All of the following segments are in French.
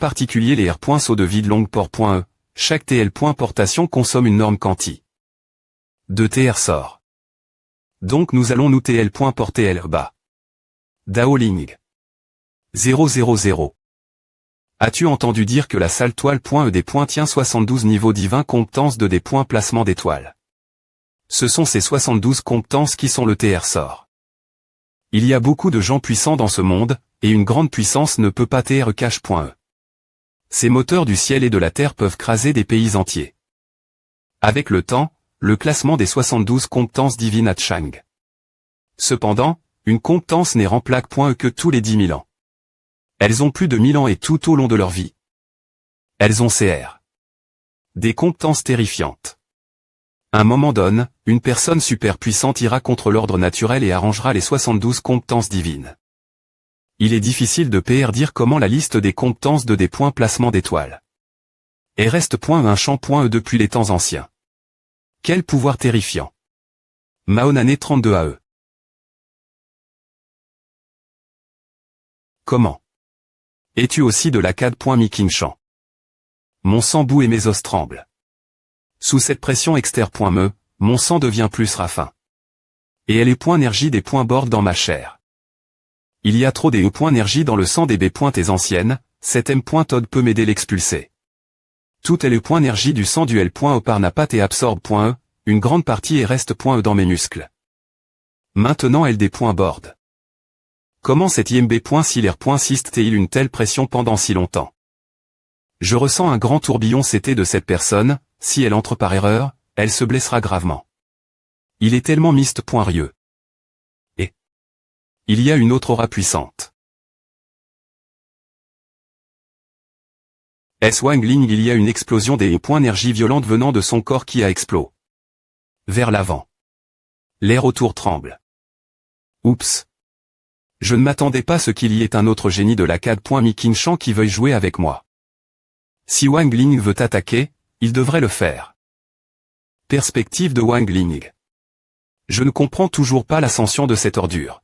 particulier les R.saut de vide longue port.e, chaque TL.portation consomme une norme quanti de TR sort. Donc nous allons nous TL.porter L bas. Daoling 000. As-tu entendu dire que la salle toile.e des points tient 72 niveaux divins compétences de des points placement d'étoiles? Ce sont ces 72 compétences qui sont le TR sort. Il y a beaucoup de gens puissants dans ce monde, et une grande puissance ne peut pas TR cache.e. Ces moteurs du ciel et de la terre peuvent craser des pays entiers. Avec le temps, le classement des 72 compétences divines à Chang. Cependant, une compétence n'est remplaque.e que tous les 10 000 ans. Elles ont plus de 1000 ans et tout au long de leur vie. Elles ont CR. Des compétences terrifiantes. Un moment donne, une personne super puissante ira contre l'ordre naturel et arrangera les 72 compétences divines. Il est difficile de dire comment la liste des compétences de des points placement d'étoiles. Et reste un champ.e depuis les temps anciens. Quel pouvoir terrifiant. Maonane 32 AE. Comment? Es-tu aussi de l'Akkad.mi-King-Shan? Mon sang bout et mes os tremblent. Sous cette pression exter.me, mon sang devient plus rafin. Et elle est point énergie des points bord dans ma chair. Il y a trop des E.énergie dans le sang des B.tes anciennes, cet M.Todd peut m'aider l'expulser. Tout est le point énergie du sang du L.Oparnapat et absorbe.e, une grande partie et reste.e dans mes muscles. Maintenant elle des points bord. Comment cet IMB.Silaire.Sist-il une telle pression pendant si longtemps? Je ressens un grand tourbillon CT de cette personne, si elle entre par erreur, elle se blessera gravement. Il est tellement mist.rieux. Et il y a une autre aura puissante. S-Wangling il y a une explosion des points énergie violente venant de son corps qui a explosé. Vers l'avant. L'air autour tremble. Oups. Je ne m'attendais pas à ce qu'il y ait un autre génie de l'Akkad.mi-King-Shan qui veuille jouer avec moi. Si Wangling veut attaquer, il devrait le faire. Perspective de Wangling. Je ne comprends toujours pas l'ascension de cette ordure.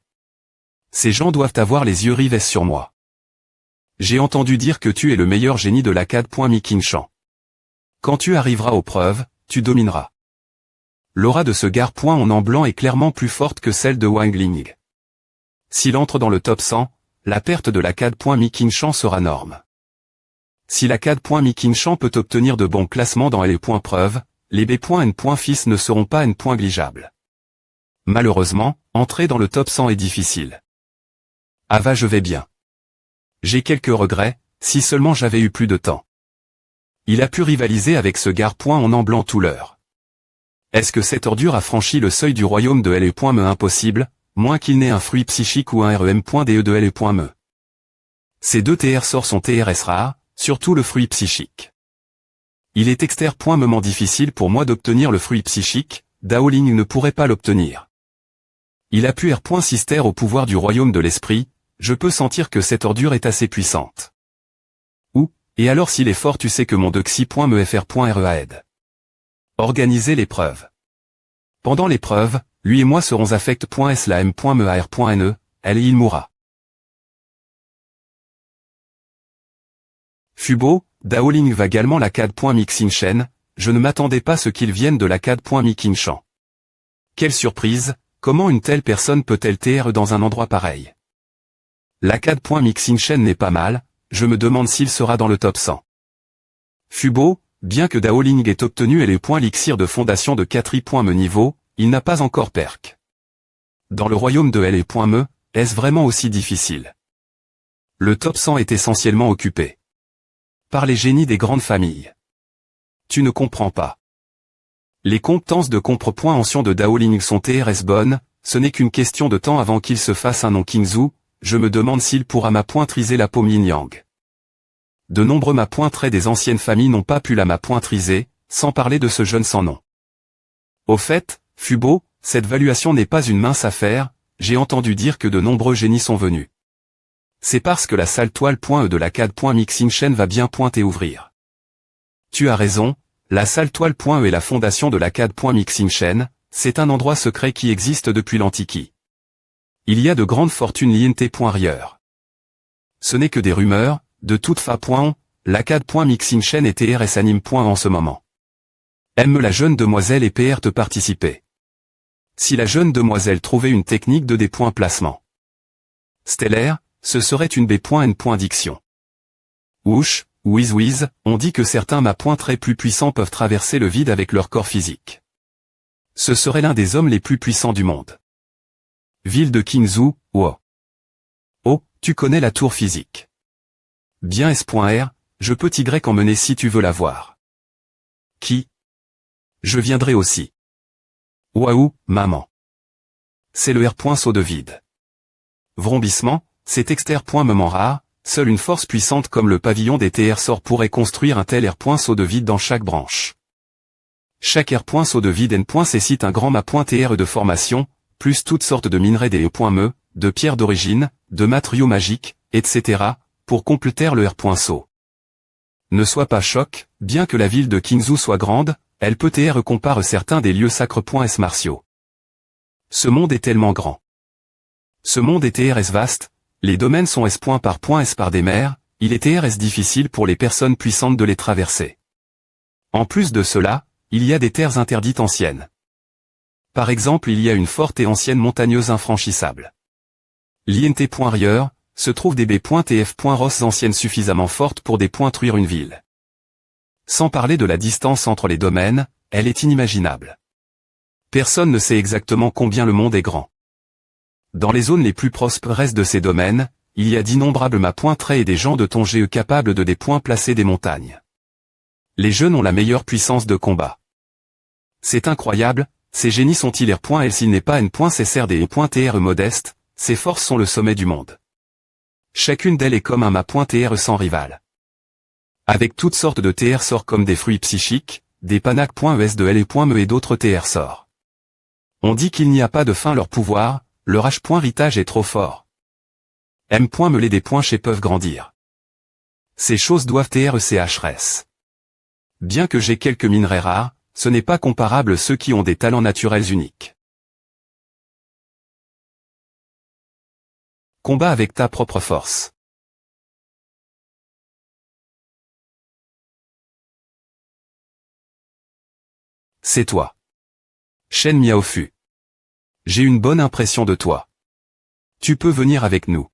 Ces gens doivent avoir les yeux rivés sur moi. J'ai entendu dire que tu es le meilleur génie de l'Akkad.mi-King-Shan. Quand tu arriveras aux preuves, tu domineras. L'aura de ce gars en blanc est clairement plus forte que celle de Wangling. S'il entre dans le top 100, la perte de l'Akkad.mi-King-Shan sera norme. Si l'Akkad.mi-King-Shan peut obtenir de bons classements dans les points preuves, les B.N.Fils ne seront pas N.gligeables. Malheureusement, entrer dans le top 100 est difficile. Ava je vais bien. J'ai quelques regrets, si seulement j'avais eu plus de temps. Il a pu rivaliser avec ce gars en blanc tout l'heure. Est-ce que cette ordure a franchi le seuil du royaume de L.me impossible, moins qu'il n'ait un fruit psychique ou un REM.DE de L.me. Ces deux TR sorts sont TRS rares, surtout le fruit psychique. Il est exter.me difficile pour moi d'obtenir le fruit psychique, Daoling ne pourrait pas l'obtenir. Il a pu R.Sister au pouvoir du royaume de l'esprit, je peux sentir que cette ordure est assez puissante. Ou, et alors s'il est fort tu sais que mon Dexy.me FR.READ. Organiser l'épreuve. Pendant l'épreuve, lui et moi serons affect.slam.mear.ne, elle et il mourra. Fubo, Daoling va également l'Akkad.mi-King-Shan, je ne m'attendais pas à ce qu'il vienne de l'Akkad.mi-King-Shan. Quelle surprise, comment une telle personne peut-elle TR dans un endroit pareil? L'Akkad.mi-King-Shan n'est pas mal, je me demande s'il sera dans le top 100. Fubo, bien que Daoling ait obtenu l'Elixir de fondation de 4i.me niveau, il n'a pas encore perk. Dans le royaume de L.me, est-ce vraiment aussi difficile? Le top 100 est essentiellement occupé par les génies des grandes familles. Tu ne comprends pas. Les compétences de compréhension de Daoling sont TRS bonnes, ce n'est qu'une question de temps avant qu'il se fasse un nom Kingzu, je me demande s'il pourra m'appointriser la paume yin-yang. De nombreux m'appointraient des anciennes familles n'ont pas pu la m'appointriser, sans parler de ce jeune sans nom. Au fait, Fubo, cette valuation n'est pas une mince affaire, j'ai entendu dire que de nombreux génies sont venus. C'est parce que la salle toile.e de l'Akkad.mi-King-Shan va bien pointer ouvrir. Tu as raison, la salle toile.e est la fondation de l'Akkad.mi-King-Shan, c'est un endroit secret qui existe depuis l'Antiquité. Il y a de grandes fortunes liées. Ce n'est que des rumeurs, de toute façon, la CAD.mixing chaîne et TRS anime. En ce moment. Aime la jeune demoiselle et PR te participer. Si la jeune demoiselle trouvait une technique de placement stellaire, ce serait une B.N. Diction. Whoosh, whiz, on dit que certains très plus puissants peuvent traverser le vide avec leur corps physique. Ce serait l'un des hommes les plus puissants du monde. Ville de Qingzhou, wow. Oh, tu connais la tour physique. Bien S.R, je peux Y emmener si tu veux la voir. Qui? Je viendrai aussi. Waouh, maman. C'est le R. Saut de vide. Vrombissement, c'est moment rare, seule une force puissante comme le pavillon des TR sort pourrait construire un tel R. Saut de vide dans chaque branche. Chaque R. Saut de vide N. Cécite un grand mât.TR de formation, plus toutes sortes de minerais des E.me, de pierres d'origine, de matériaux magiques, etc., pour compléter le R. Saut. Ne sois pas choc, bien que la ville de Qingzhou soit grande, elle peut compare certains des lieux sacres. S martiaux. Ce monde est tellement grand. Ce monde est TRS vaste, les domaines sont S. par des mers, il est TRS difficile pour les personnes puissantes de les traverser. En plus de cela, il y a des terres interdites anciennes. Par exemple, il y a une forte et ancienne montagneuse infranchissable. L'INT.Rieur, se trouve des B.TF. Rosses anciennes suffisamment fortes pour détruire une ville. Sans parler de la distance entre les domaines, elle est inimaginable. Personne ne sait exactement combien le monde est grand. Dans les zones les plus prospères de ces domaines, il y a d'innombrables mâts et des gens de ton GE capables de placer des montagnes. Les jeunes ont la meilleure puissance de combat. C'est incroyable, ces génies sont-ils R. S'il n'est pas N. Cessr des E.TR modestes, ces forces sont le sommet du monde. Chacune d'elles est comme un mât.TR sans rival. Avec toutes sortes de TR sorts comme des fruits psychiques, des panacs.es de L.me et d'autres TR sorts. On dit qu'il n'y a pas de fin leur pouvoir, leur H.ritage est trop fort. M. les des chez peuvent grandir. Ces choses doivent TRCHRS. Bien que j'ai quelques minerais rares, ce n'est pas comparable ceux qui ont des talents naturels uniques. Combat avec ta propre force. C'est toi. Shen Miaofu. J'ai une bonne impression de toi. Tu peux venir avec nous.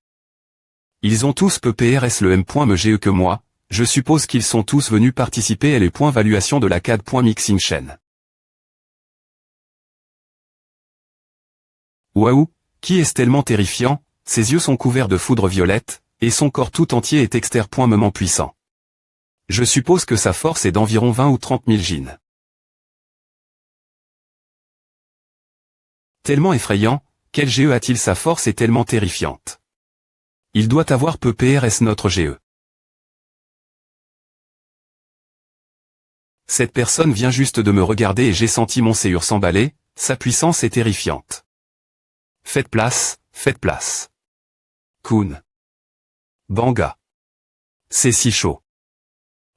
Ils ont tous peu PRS le M.me que moi, je suppose qu'ils sont tous venus participer à l'évaluation de la CAD.mixing chaîne. Waouh, qui est tellement terrifiant, ses yeux sont couverts de foudre violette, et son corps tout entier est extrêmement puissant. Je suppose que sa force est d'environ 20 ou 30 000 jin. Tellement effrayant, quel GE a-t-il sa force est tellement terrifiante. Il doit avoir peu PRS notre GE. Cette personne vient juste de me regarder et j'ai senti mon séhur s'emballer, sa puissance est terrifiante. Faites place, faites place. Kun. Banga. C'est si chaud.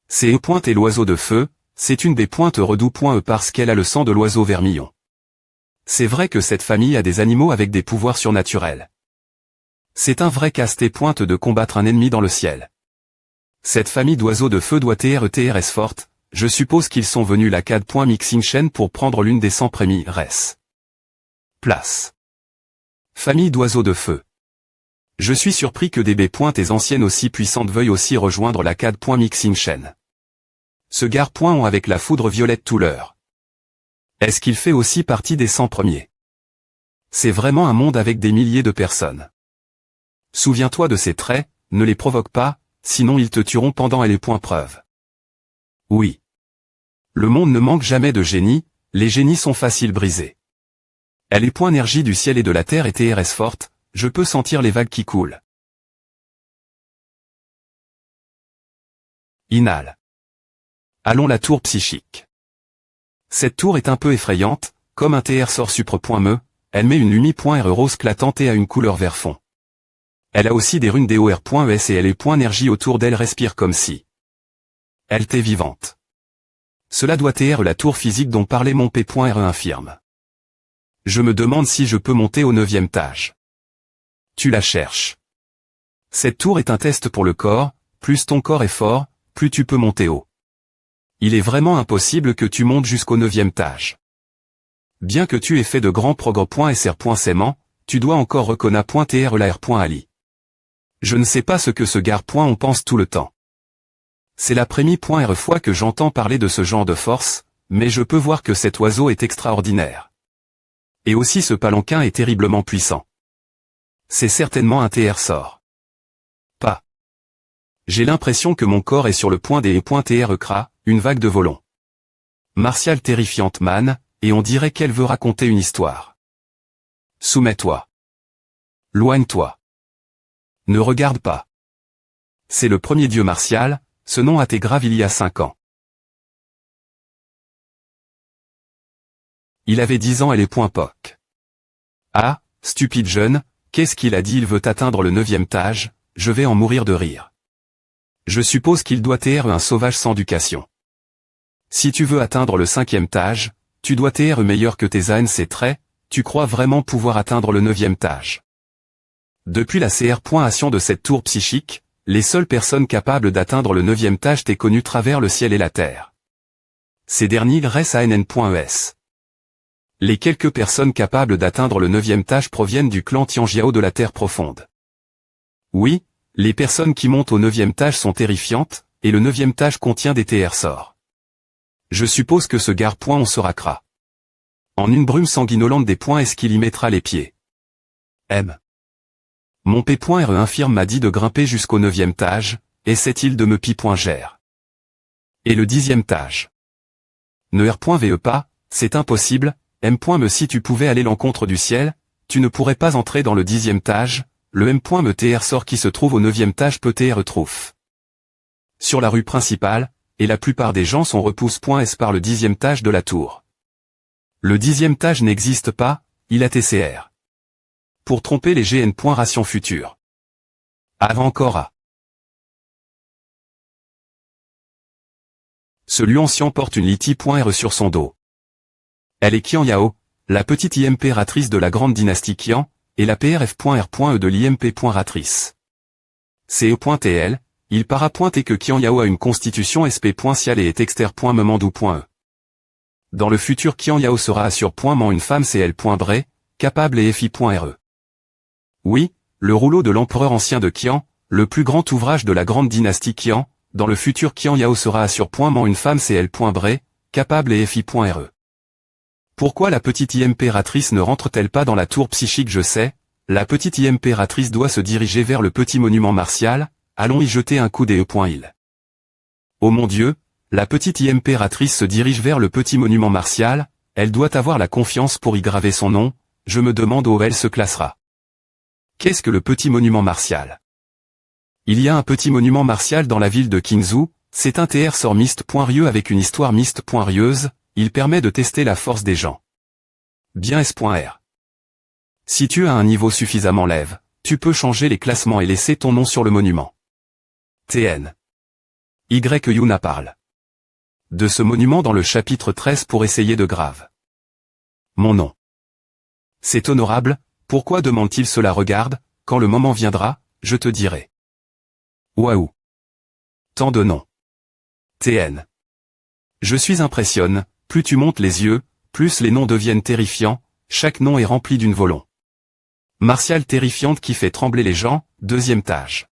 C'est E. et l'oiseau de feu, c'est une des pointes redoux.e parce qu'elle a le sang de l'oiseau vermillon. C'est vrai que cette famille a des animaux avec des pouvoirs surnaturels. C'est un vrai casse-pointe de combattre un ennemi dans le ciel. Cette famille d'oiseaux de feu doit TRS forte, je suppose qu'ils sont venus la CAD.mixing chaîne pour prendre l'une des 100 prémies res. Place. Famille d'oiseaux de feu. Je suis surpris que des B.T anciennes aussi puissantes veuillent aussi rejoindre la CAD.mixing chaîne. Ce gars ont avec la foudre violette tout l'heure. Est-ce qu'il fait aussi partie des 100 premiers? C'est vraiment un monde avec des milliers de personnes. Souviens-toi de ces traits, ne les provoque pas, sinon ils te tueront pendant les preuve. Oui. Le monde ne manque jamais de génies, les génies sont faciles brisés. Elle est énergie du ciel et de la terre et TRS forte, je peux sentir les vagues qui coulent. Inhale. Allons la tour psychique. Cette tour est un peu effrayante, comme un TR sort supre.me, elle met une lumi.r rose clatante et a une couleur vert fond. Elle a aussi des runes DOR.es et elle est énergie autour d'elle respire comme si. Elle était vivante. Cela doit être la tour physique dont parlait mon P.re infirme. Je me demande si je peux monter au 9e étage. Tu la cherches. Cette tour est un test pour le corps, plus ton corps est fort, plus tu peux monter haut. Il est vraiment impossible que tu montes jusqu'au 9e étage. Bien que tu aies fait de grands progrès.sr.saiement, tu dois encore reconnaître.trlar.ali. Je ne sais pas ce que ce gars.on pense tout le temps. C'est la première fois que j'entends parler de ce genre de force, mais je peux voir que cet oiseau est extraordinaire. Et aussi ce palanquin est terriblement puissant. C'est certainement un TR sort. Pas. J'ai l'impression que mon corps est sur le point des .tr une vague de volons. Martial terrifiante man, et on dirait qu'elle veut raconter une histoire. Soumets-toi. Loigne-toi. Ne regarde pas. C'est le premier dieu martial, ce nom a été grave il y a 5 ans. Il avait 10 ans et les .poc. Ah, stupide jeune, qu'est-ce qu'il a dit? Il veut atteindre le 9e étage, je vais en mourir de rire. Je suppose qu'il doit être un sauvage sans éducation. Si tu veux atteindre le 5e étage, tu dois être meilleur que tes ANC traits, tu crois vraiment pouvoir atteindre le 9e étage. Depuis la CR.ation de cette tour psychique, les seules personnes capables d'atteindre le 9e étage t'est connues travers le ciel et la terre. Ces derniers restent à NN.ES. Les quelques personnes capables d'atteindre le 9e étage proviennent du clan Tianjiao de la Terre profonde. Oui, les personnes qui montent au 9e étage sont terrifiantes, et le 9e étage contient des TR sorts. Je suppose que ce gars.on sera cra. En une brume sanguinolente des points est-ce qu'il y mettra les pieds. M. Mon P.re infirme m'a dit de grimper jusqu'au 9e étage, essaie-t-il de me pi.gère. Et le 10e étage. Ne R.ve pas, c'est impossible, M.me si tu pouvais aller l'encontre du ciel, tu ne pourrais pas entrer dans le 10e étage, le M.me TR sort qui se trouve au 9e étage peut TR trouf. Sur la rue principale, et la plupart des gens sont repousse.s par le 10e étage de la tour. Le 10e étage n'existe pas, il a TCR. Pour tromper les GN. Ration future. Avant encore à. Ce Luancien porte une Liti.re sur son dos. Elle est Qian Yao, la petite impératrice de la grande dynastie Qian, et la PRF.R.E de l'IMP.ratrice. CE.TL, il para.T que Qian Yao a une constitution SP.cial et est exter.memandou.e. Dans le futur Qian Yao sera assure.ment une femme CL.bre, capable et FI.RE. Oui, le rouleau de l'empereur ancien de Qian, le plus grand ouvrage de la grande dynastie Qian, dans le futur Qian Yao sera assure.ment une femme CL.bre, capable et FI.RE. Pourquoi la petite impératrice ne rentre-t-elle pas dans la tour psychique? Je sais, la petite impératrice doit se diriger vers le petit monument martial, allons y jeter un coup d'œil. Oh mon Dieu, la petite impératrice se dirige vers le petit monument martial, elle doit avoir la confiance pour y graver son nom, je me demande où elle se classera. Qu'est-ce que le petit monument martial? Il y a un petit monument martial dans la ville de Qingzhou, c'est un TR sort mist.rieux avec une histoire mist.rieuse, il permet de tester la force des gens. Bien S.R. Si tu as un niveau suffisamment lève, tu peux changer les classements et laisser ton nom sur le monument. TN. Yuna parle de ce monument dans le chapitre 13 pour essayer de grave. Mon nom. C'est honorable, pourquoi demande-t-il cela? Regarde, quand le moment viendra, je te dirai. Waouh. Tant de noms. TN. Je suis impressionne, plus tu montes les yeux, plus les noms deviennent terrifiants, chaque nom est rempli d'une volon. Martiale terrifiante qui fait trembler les gens, 2e étage.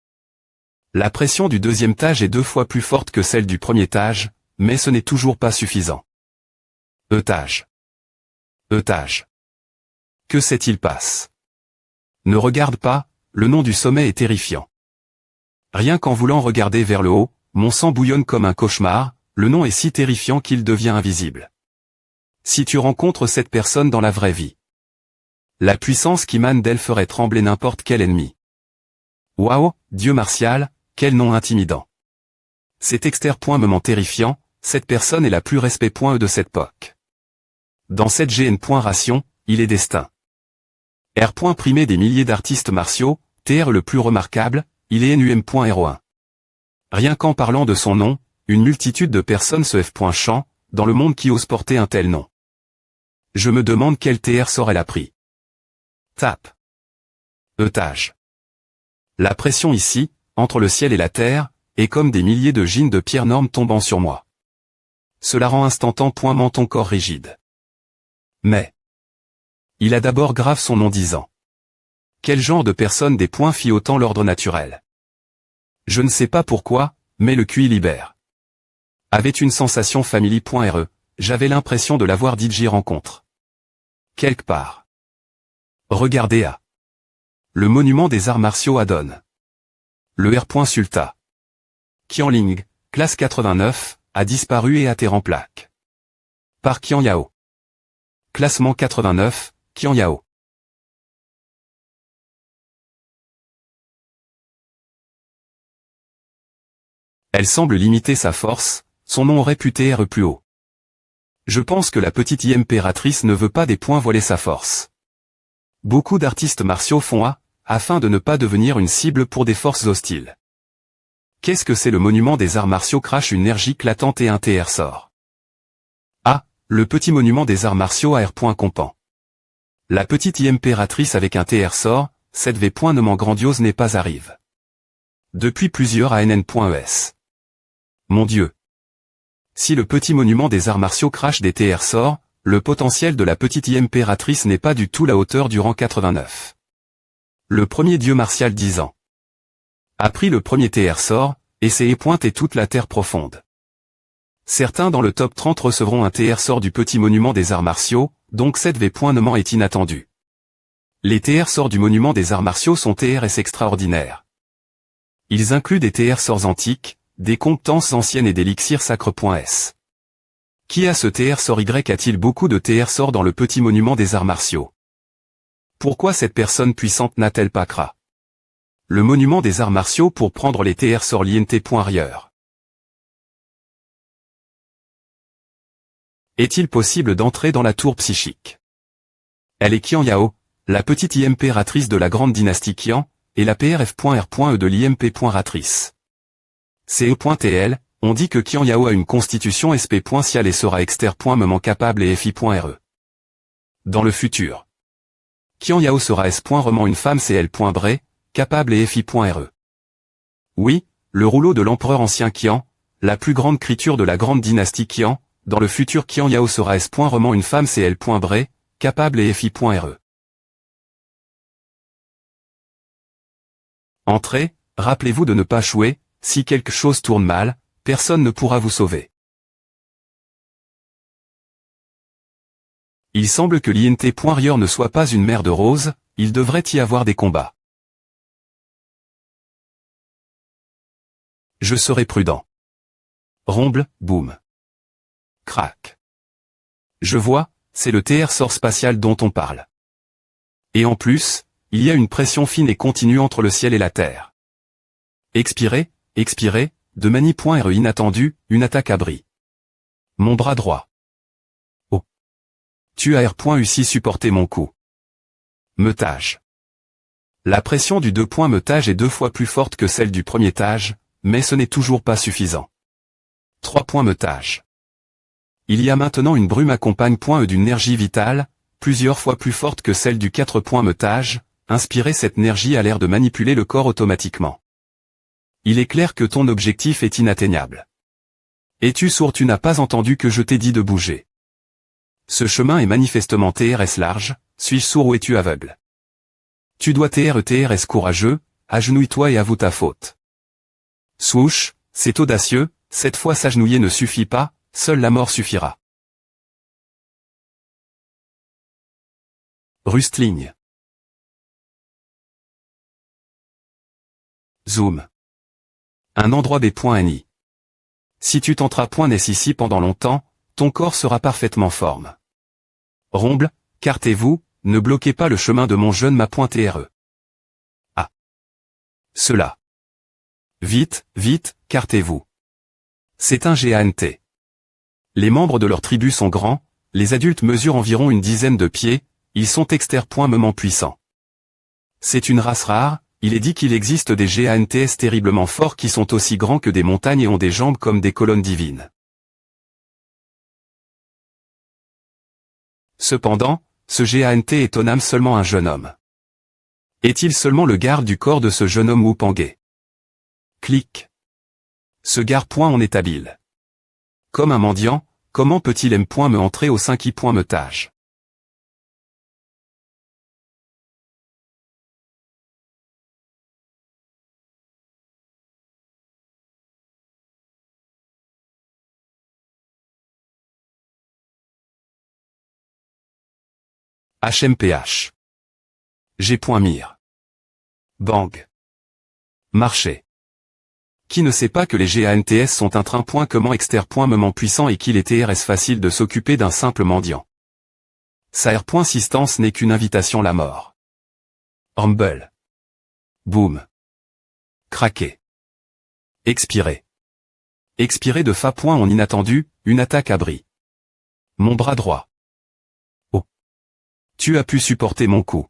La pression du 2e étage est 2 fois plus forte que celle du 1er étage, mais ce n'est toujours pas suffisant. Étage. Étage. Que s'est-il passe? Ne regarde pas, le nom du sommet est terrifiant. Rien qu'en voulant regarder vers le haut, mon sang bouillonne comme un cauchemar, le nom est si terrifiant qu'il devient invisible. Si tu rencontres cette personne dans la vraie vie, la puissance qui mane d'elle ferait trembler n'importe quel ennemi. Waouh, Dieu martial, quel nom intimidant. C'est exter.ment terrifiant, cette personne est la plus respect.e de cette époque. Dans cette GN.ration, il est destin. R. primé des milliers d'artistes martiaux, TR le plus remarquable, il est NUM.01. Rien qu'en parlant de son nom, une multitude de personnes se F.chant, dans le monde qui ose porter un tel nom. Je me demande quel TR sort elle a pris. Tape. Étage. La pression ici, entre le ciel et la terre, et comme des milliers de jeans de pierre norme tombant sur moi. Cela rend instantanément ton corps rigide. Mais il a d'abord grave son nom disant. Quel genre de personne des points fit autant l'ordre naturel? Je ne sais pas pourquoi, mais le QI libère. Avait une sensation family.re, j'avais l'impression de l'avoir dit J rencontre. Quelque part. Regardez à. Le monument des arts martiaux à Donne. Le R. Sulta. Qianling, classe 89, a disparu et atterre en plaque. Par Qian Yao. Classement 89, Qian Yao. Elle semble limiter sa force, son nom aurait pu être plus haut. Je pense que la petite impératrice ne veut pas des points voiler sa force. Beaucoup d'artistes martiaux font afin de ne pas devenir une cible pour des forces hostiles. Qu'est-ce que c'est? Le monument des arts martiaux crache une énergie éclatante et un TR sort. Le petit monument des arts martiaux à R. Compan. La petite impératrice avec un TR sort, cette V. Nommant grandiose n'est pas arrive. Depuis plusieurs ANN.es. Mon Dieu. Si le petit monument des arts martiaux crache des TR sorts, le potentiel de la petite impératrice n'est pas du tout la hauteur du rang 89. Le premier dieu martial 10 ans. A pris le premier TR sort, et s'est épointé toute la terre profonde. Certains dans le top 30 recevront un TR sort du petit monument des arts martiaux, donc cette V. Nommant est inattendu. Les TR sorts du monument des arts martiaux sont TRS extraordinaires. Ils incluent des TR sorts antiques, des compétences anciennes et d'élixir sacre.s. Qui a ce TR sort Y? A-t-il beaucoup de TR sorts dans le petit monument des arts martiaux? Pourquoi cette personne puissante n'a-t-elle pas cra? Le monument des arts martiaux pour prendre les TR sorts l'INT.rieur. Est-il possible d'entrer dans la tour psychique? Elle est Qian Yao, la petite impératrice de la grande dynastie Qian, et la PRF.R.E de l'IMP.ratrice. CE.TL, on dit que Qian Yao a une constitution SP.cial et sera exter.moment capable et FI.RE. Dans le futur. Qian Yao sera S.Remant une femme CL.Bré, capable et FI.RE. Oui, le rouleau de l'empereur ancien Qian, la plus grande créature de la grande dynastie Qian, dans le futur Qian Yao sera S.Remant une femme CL.Bré, capable et FI.RE. Entrez, rappelez-vous de ne pas jouer, si quelque chose tourne mal, personne ne pourra vous sauver. Il semble que l'INT.rieur ne soit pas une mer de roses, il devrait y avoir des combats. Je serai prudent. Romble, boum. Crac. Je vois, c'est le TR sort spatial dont on parle. Et en plus, il y a une pression fine et continue entre le ciel et la terre. Expirez, expirez, de mani.re inattendu, une attaque abri. Mon bras droit. Oh. Tu as R.U6 supporté mon coup. Meutage. La pression du 2. Meutage est 2 fois plus forte que celle du premier étage, mais ce n'est toujours pas suffisant. 3. Meutage. Il y a maintenant une brume accompagne.e d'une énergie vitale, plusieurs fois plus forte que celle du 4. Meutage, inspirer cette énergie a l'air de manipuler le corps automatiquement. Il est clair que ton objectif est inatteignable. Es-tu sourd? Tu n'as pas entendu que je t'ai dit de bouger. Ce chemin est manifestement TRS large, suis-je sourd ou es-tu aveugle? Tu dois TRS courageux, agenouille-toi et avoue ta faute. Swoosh, c'est audacieux, cette fois s'agenouiller ne suffit pas, seule la mort suffira. Rustling. Zoom. Un endroit B.ni. Si tu tenteras.nes ici pendant longtemps, ton corps sera parfaitement forme. Romble, cartez-vous, ne bloquez pas le chemin de mon jeune ma.re. Ah. Cela. Vite, vite, cartez-vous. C'est un GANT. Les membres de leur tribu sont grands, les adultes mesurent environ une dizaine de pieds, ils sont exter.moment puissants. C'est une race rare, il est dit qu'il existe des GANTS terriblement forts qui sont aussi grands que des montagnes et ont des jambes comme des colonnes divines. Cependant, ce GANT est en âme seulement un jeune homme. Est-il seulement le garde du corps de ce jeune homme Wupangé? Clic. Ce gare-point en est habile. Comme un mendiant, comment peut-il me entrer au sein qui me tâche? HMPH. G.mire. Bang. Marché. Qui ne sait pas que les GANTS sont un train comment exter.moment puissant et qu'il est TRS facile de s'occuper d'un simple mendiant. Sa R.sistance n'est qu'une invitation la mort. Humble. Boom. Craqué. Expiré. Expiré de fa. En inattendu, une attaque abri. Mon bras droit. Oh. Tu as pu supporter mon coup.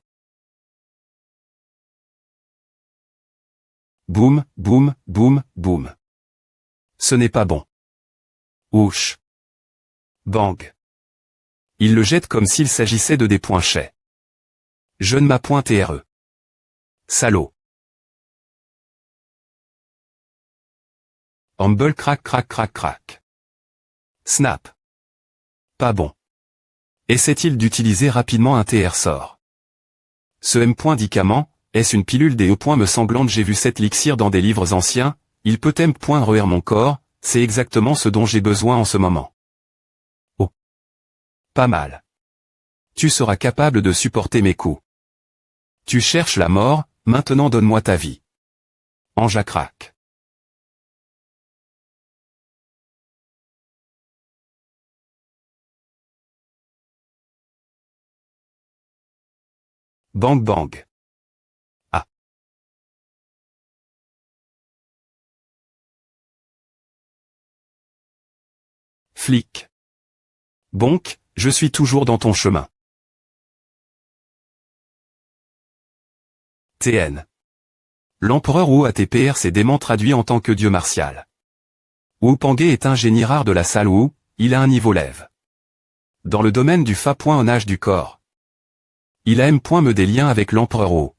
Boum, boum, boum, boum. Ce n'est pas bon. Ouch. Bang. Il le jette comme s'il s'agissait de des points chais. Je ne m'a point TRE. Salaud. Humble crac crac crac crac. Snap. Pas bon. Essaie-t-il d'utiliser rapidement un TR sort? Ce M.dicament, est-ce une pilule des E. me semblante? J'ai vu cette elixir dans des livres anciens, il peut reher mon corps, c'est exactement ce dont j'ai besoin en ce moment. Oh. Pas mal. Tu seras capable de supporter mes coups. Tu cherches la mort, maintenant donne-moi ta vie. Anja craque. Bang bang. Ah. Flic. Bonk, je suis toujours dans ton chemin. TN. L'empereur Wu ATPR s'est dément traduit en tant que dieu martial. Wu Pangé est un génie rare de la salle Wu, il a un niveau lève. Dans le domaine du fa. En âge du corps. Il a me des liens avec l'empereur Wu.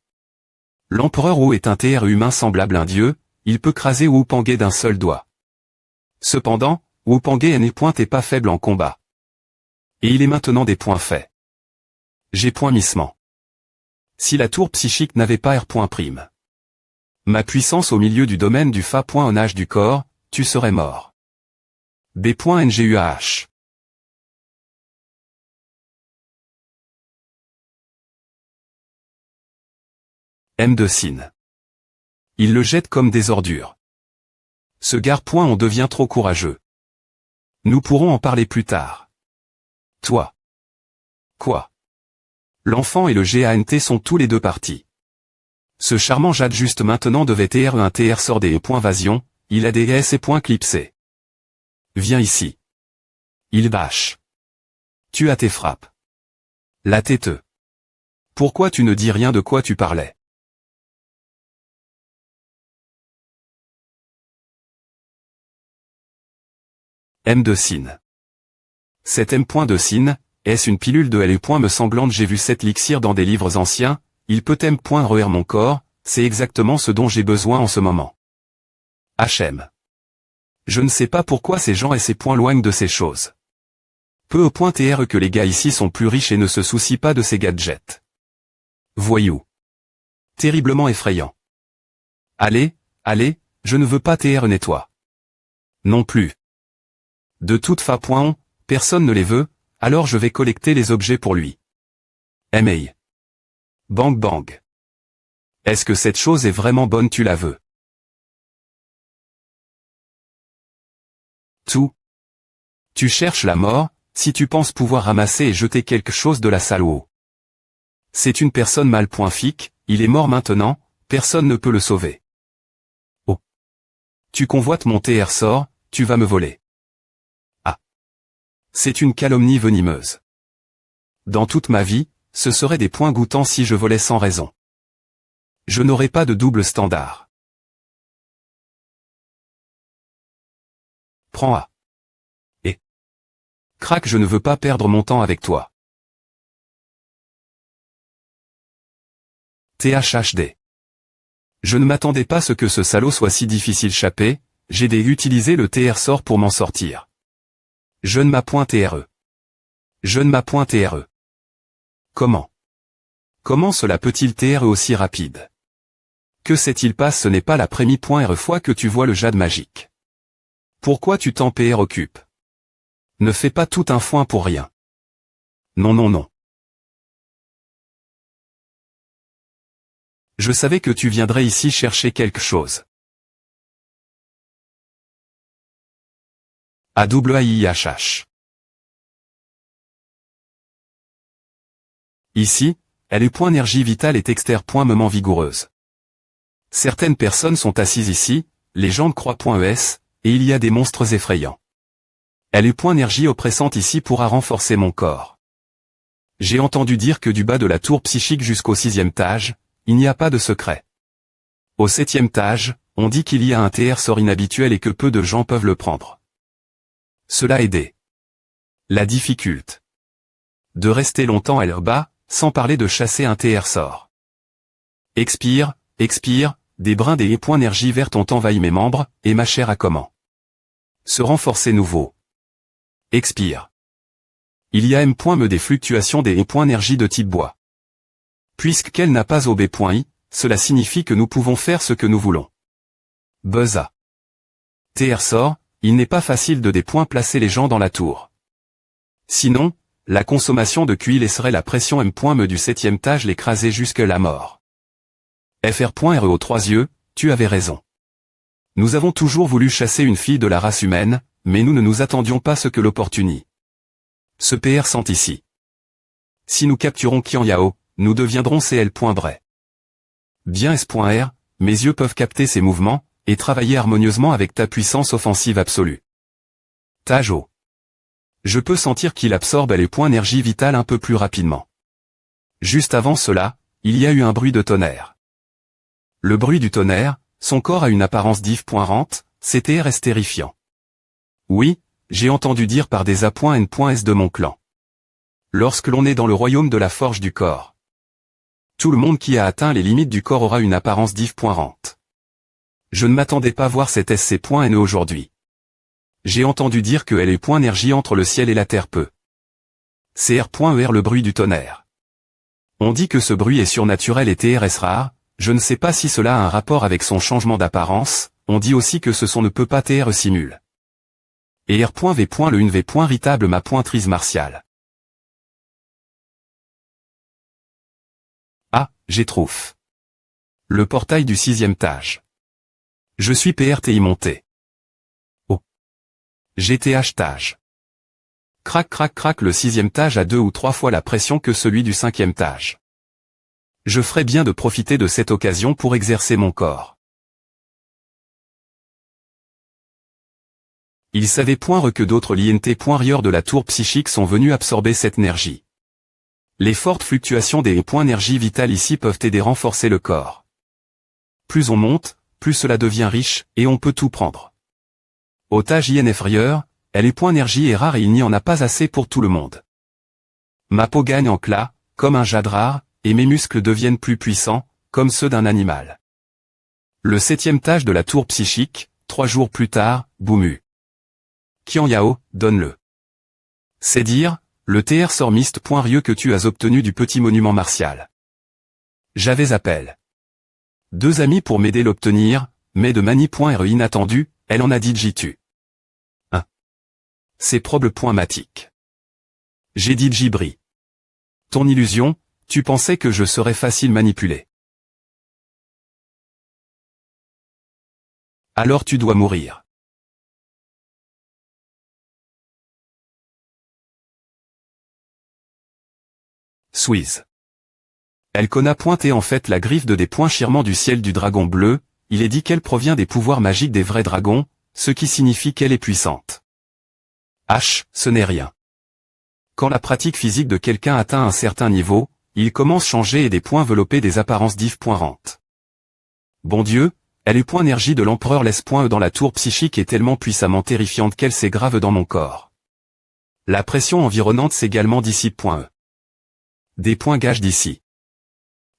L'empereur Wu est un TR humain semblable à un dieu, il peut craser Wu Pangé d'un seul doigt. Cependant, Wu Pangé n'est pas faible en combat. Et il est maintenant des points faits. J'ai missement. Si la tour psychique n'avait pas R.'. Ma puissance au milieu du domaine du fa. En âge du corps, tu serais mort. B.NGUAH. M de Sin. Il le jette comme des ordures. Ce gare. On devient trop courageux. Nous pourrons en parler plus tard. Toi. Quoi? L'enfant et le GANT sont tous les deux partis. Ce charmant Jade juste maintenant devait TR un TR sort des vasion, il a des S et clipsés. Viens ici. Il bâche. Tu as tes frappes. La têteux. Pourquoi tu ne dis rien de quoi tu parlais? M de Sin. Cet M. de Sin, est-ce une pilule de L. me semblante? J'ai vu cette elixir dans des livres anciens, il peut reher mon corps, c'est exactement ce dont j'ai besoin en ce moment. HM. Je ne sais pas pourquoi ces gens et ces points loignent de ces choses. Peu au point TR que les gars ici sont plus riches et ne se soucient pas de ces gadgets. Voyou. Terriblement effrayant. Allez, allez, je ne veux pas TR nettoie. Non plus. De toute façon, personne ne les veut, alors je vais collecter les objets pour lui. MA. Bang bang. Est-ce que cette chose est vraiment bonne? Tu la veux? Tout. Tu cherches la mort, si tu penses pouvoir ramasser et jeter quelque chose de la salle haut. C'est une personne mal fic, il est mort maintenant, personne ne peut le sauver. Oh. Tu convoites mon TR sort, tu vas me voler. Ah. C'est une calomnie venimeuse. Dans toute ma vie, ce serait des points goûtants si je volais sans raison. Je n'aurais pas de double standard. Prends A. Et. Crac, je ne veux pas perdre mon temps avec toi. THHD. Je ne m'attendais pas à ce que ce salaud soit si difficile chapé, j'ai utilisé le TR sort pour m'en sortir. Je ne m'appointe-re. Je ne m'appointe-re. Comment? Comment cela peut-il TR aussi rapide? Que s'est-il passe? Ce n'est pas la première fois que tu vois le jade magique. Pourquoi tu t'en PR occupe? Ne fais pas tout un foin pour rien. Non non non. Je savais que tu viendrais ici chercher quelque chose. AWIHH. Ici, énergie vitale et texter.moment vigoureuse. Certaines personnes sont assises ici, les jambes croix.es, et il y a des monstres effrayants. Énergie oppressante ici pourra renforcer mon corps. J'ai entendu dire que du bas de la tour psychique jusqu'au 6e étage, il n'y a pas de secret. Au 7e étage, on dit qu'il y a un TR sort inhabituel et que peu de gens peuvent le prendre. Cela aidait. La difficulté. De rester longtemps bas, sans parler de chasser un TR sort. Expire, expire, des brins des énergie verte ont envahi mes membres, et ma chair a comment? Se renforcer nouveau. Expire. Il y a des fluctuations des énergie de type bois. Puisqu'elle n'a pas au B.I, cela signifie que nous pouvons faire ce que nous voulons. Buzza. TR sort, il n'est pas facile de placer les gens dans la tour. Sinon, la consommation de QI laisserait la pression M.me du 7e étage l'écraser jusque la mort. FR.RE aux 3 yeux, tu avais raison. Nous avons toujours voulu chasser une fille de la race humaine, mais nous ne nous attendions pas ce que l'opportunité. Ce PR sent ici. Si nous capturons Qian Yao, nous deviendrons CL.Bray. Bien S.R, mes yeux peuvent capter ces mouvements, et travailler harmonieusement avec ta puissance offensive absolue. Tajo. Je peux sentir qu'il absorbe énergie vitale un peu plus rapidement. Juste avant cela, il y a eu un bruit de tonnerre. Le bruit du tonnerre, son corps a une apparence div.rente, CTR est terrifiant. Oui, j'ai entendu dire par des A.N.S de mon clan. Lorsque l'on est dans le royaume de la forge du corps. Tout le monde qui a atteint les limites du corps aura une apparence div.rente. Je ne m'attendais pas à voir cette SC.NE aujourd'hui. J'ai entendu dire que énergie entre le ciel et la terre peu. CR.ER le bruit du tonnerre. On dit que ce bruit est surnaturel et TRS rare, je ne sais pas si cela a un rapport avec son changement d'apparence, on dit aussi que ce son ne peut pas TR simule. Et R.V. le 1V. Ritable ma pointrise martiale. Ah, j'ai trouf. Le portail du 6e étage. Je suis PRTI monté. Oh. GTH étage. Crac crac crac le 6e étage a 2 ou 3 fois la pression que celui du 5e étage. Je ferais bien de profiter de cette occasion pour exercer mon corps. Il savait que d'autres rieurs de la tour psychique sont venus absorber cette énergie. Les fortes fluctuations des énergie vitale ici peuvent aider à renforcer le corps. Plus on monte, plus cela devient riche, et on peut tout prendre. Otage inférieur, énergie est rare et il n'y en a pas assez pour tout le monde. Ma peau gagne en clat, comme un jade rare, et mes muscles deviennent plus puissants, comme ceux d'un animal. Le 7e étage de la tour psychique, 3 jours plus tard, Boumu. Qian Yao, donne-le. C'est dire, le TR sort mist.rieux que tu as obtenu du petit monument martial. J'avais appel. 2 amis pour m'aider l'obtenir, mais de mani.re inattendu, elle en a dit jitu. 1. C'est proble.matique. J'ai dit jibri. Ton illusion, tu pensais que je serais facile manipulé. Alors tu dois mourir. Suisse. Elkona pointé en fait la griffe de des points chirements du ciel du dragon bleu, il est dit qu'elle provient des pouvoirs magiques des vrais dragons, ce qui signifie qu'elle est puissante. Ce n'est rien. Quand la pratique physique de quelqu'un atteint un certain niveau, il commence à changer et des points envelopper des apparences div.rentes. Bon Dieu, énergie de l'empereur laisse.e dans la tour psychique est tellement puissamment terrifiante qu'elle s'égrave dans mon corps. La pression environnante s'également dissipe.e. Des points gages d'ici.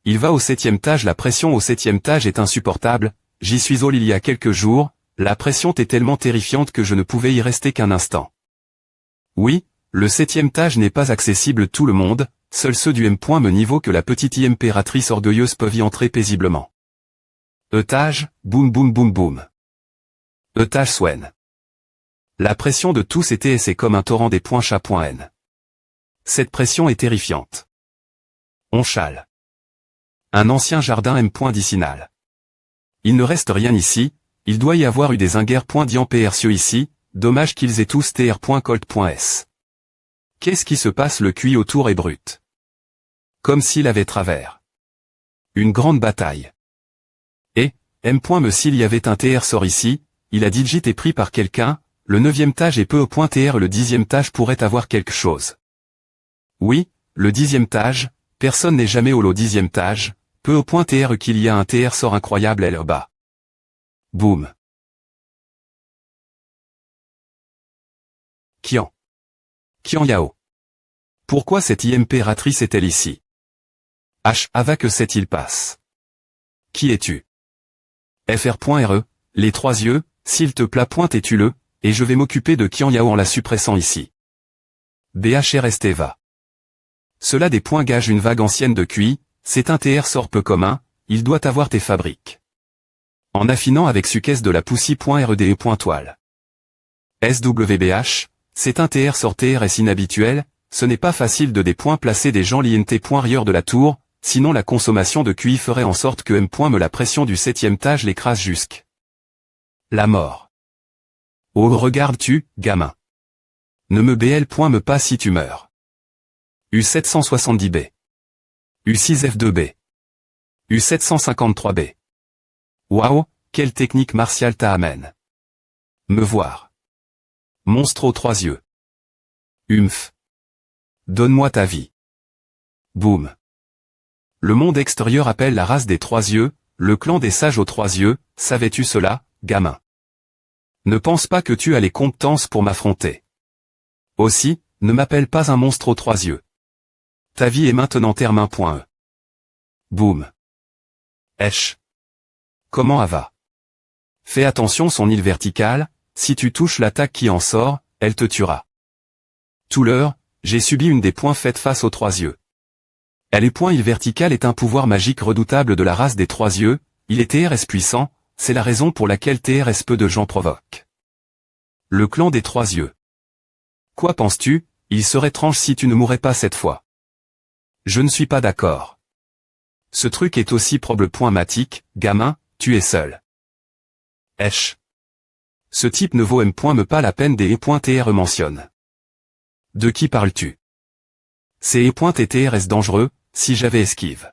Il va au 7e étage, la pression au 7e étage est insupportable, j'y suis allé il y a quelques jours, La pression était tellement terrifiante que je ne pouvais y rester qu'un instant. Oui, le 7e étage n'est pas accessible tout le monde, seuls ceux du M. Me niveau que la petite impératrice orgueilleuse peuvent y entrer paisiblement. Étage, boum boum boum boum. Étage Swen. La pression de tous était et c'est comme un torrent des points chat.n. Cette pression est terrifiante. On chale. Un ancien jardin M. Dicinal. Il ne reste rien ici, il doit y avoir eu des inguerres.diampércieux ici, dommage qu'ils aient tous tr.colt.s. Qu'est-ce qui se passe? Le cuit autour est brut. Comme s'il avait travers. Une grande bataille. Et, M. Me s'il y avait un TR sort ici, il a digit est pris par quelqu'un, le 9e étage est peu au point TR le 10e étage pourrait avoir quelque chose. Oui, le 10e étage, personne n'est jamais au lot 10e étage, peu au point TR qu'il y a un TR sort incroyable elle bas. Boum. Kian. Kian Yao. Pourquoi cette impératrice est-elle ici? Ava que c'est-il passe? Qui es-tu? Fr.re, les 3 yeux, s'il te plaît pointe-tu-le, et je vais m'occuper de Kian Yao en la suppressant ici. Bhr Esteva. Cela des points gage une vague ancienne de QI, c'est un TR sort peu commun, il doit avoir tes fabriques. En affinant avec suquesse de la poussie.rde.toile. SWBH, c'est un TR sort TRS inhabituel, ce n'est pas facile de des points placer des gens l'INT.rieur de la tour, sinon la consommation de QI ferait en sorte que M. Me la pression du 7e étage l'écrase jusque. La mort. Oh regarde-tu, gamin. Ne me me pas si tu meurs. U770B. U6F2B. U753B. Waouh, quelle technique martiale t'amène. Me voir. Monstre aux 3 yeux. Humph. Donne-moi ta vie. Boum. Le monde extérieur appelle la race des 3 yeux, le clan des sages aux 3 yeux, savais-tu cela, gamin? Ne pense pas que tu as les compétences pour m'affronter. Aussi, ne m'appelle pas un monstre aux 3 yeux. Ta vie est maintenant terme.e. Boum. Esh. Comment va? Fais attention son île verticale, si tu touches l'attaque qui en sort, elle te tuera. Tout l'heure, j'ai subi une des points faites face aux 3 yeux. Elle est point île verticale est un pouvoir magique redoutable de la race des 3 yeux, il est TRS puissant, c'est la raison pour laquelle TRS peu de gens provoquent. Le clan des 3 yeux. Quoi penses-tu, il serait étrange si tu ne mourrais pas cette fois. Je ne suis pas d'accord. Ce truc est aussi probable.matique, gamin, tu es seul. Esh. Ce type ne vaut me pas la peine des e.tr mentionne. De qui parles-tu? Ces e.tr dangereux, si j'avais esquive.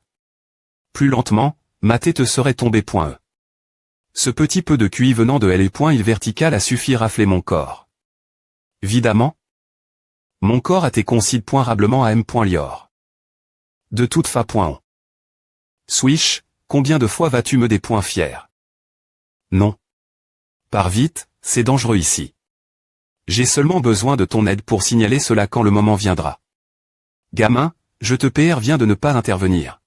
Plus lentement, ma tête serait tombée.e. Ce petit peu de QI venant de L. Il vertical a suffi rafler mon corps. Évidemment. Mon corps a été considérablement à M.lior. De toute fa.on. Swish, combien de fois vas-tu me des points fiers? Non. Pars vite, c'est dangereux ici. J'ai seulement besoin de ton aide pour signaler cela quand le moment viendra. Gamin, je te PR viens de ne pas intervenir.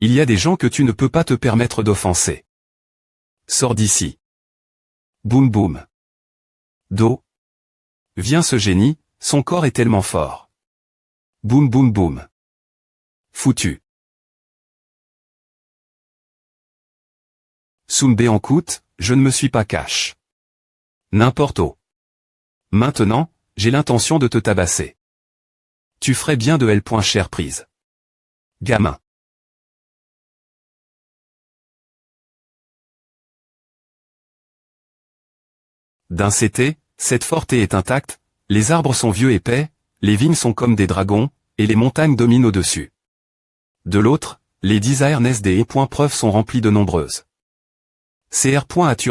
Il y a des gens que tu ne peux pas te permettre d'offenser. Sors d'ici. Boum boum. Do. Viens ce génie, son corps est tellement fort. Boum boum boum. Foutu. Soumbe en coûte, je ne me suis pas cache. N'importe où. Maintenant, j'ai l'intention de te tabasser. Tu ferais bien de L. Chère prise. Gamin. D'un CT, cette forêt est intacte, les arbres sont vieux épais, les vignes sont comme des dragons, et les montagnes dominent au-dessus. De l'autre, les 10 ARNSD et preuves sont remplies de nombreuses. CR.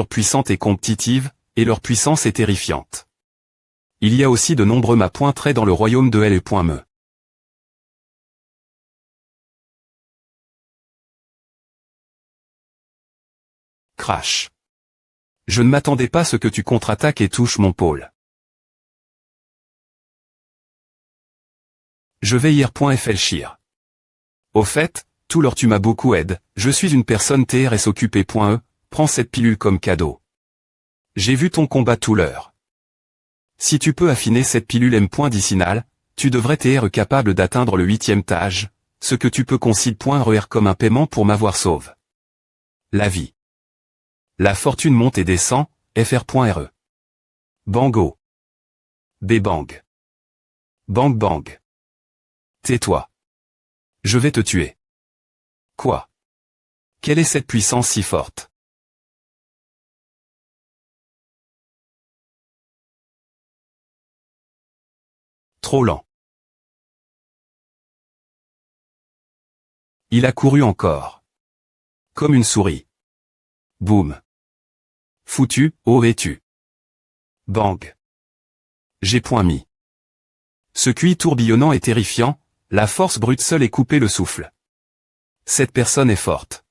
Puissante et compétitive, et leur puissance est terrifiante. Il y a aussi de nombreux traits dans le royaume de L.me. Crash. Je ne m'attendais pas à ce que tu contre-attaques et touches mon pôle. Je vais ir.flchir. Au fait, tout l'heure tu m'as beaucoup aide, je suis une personne TRS occupée.e, prends cette pilule comme cadeau. J'ai vu ton combat tout l'heure. Si tu peux affiner cette pilule M.dicinale, tu devrais être capable d'atteindre le 8e tage, ce que tu peux considérer comme un paiement pour m'avoir sauve. La vie. La fortune monte et descend, fr.re. Bango. Bébang. Bang bang. Tais-toi. Je vais te tuer. Quoi? Quelle est cette puissance si forte? Trop lent. Il a couru encore. Comme une souris. Boum. Foutu, oh es-tu. Bang. J'ai point mis. Ce QI tourbillonnant est terrifiant, la force brute seule est coupée le souffle. Cette personne est forte.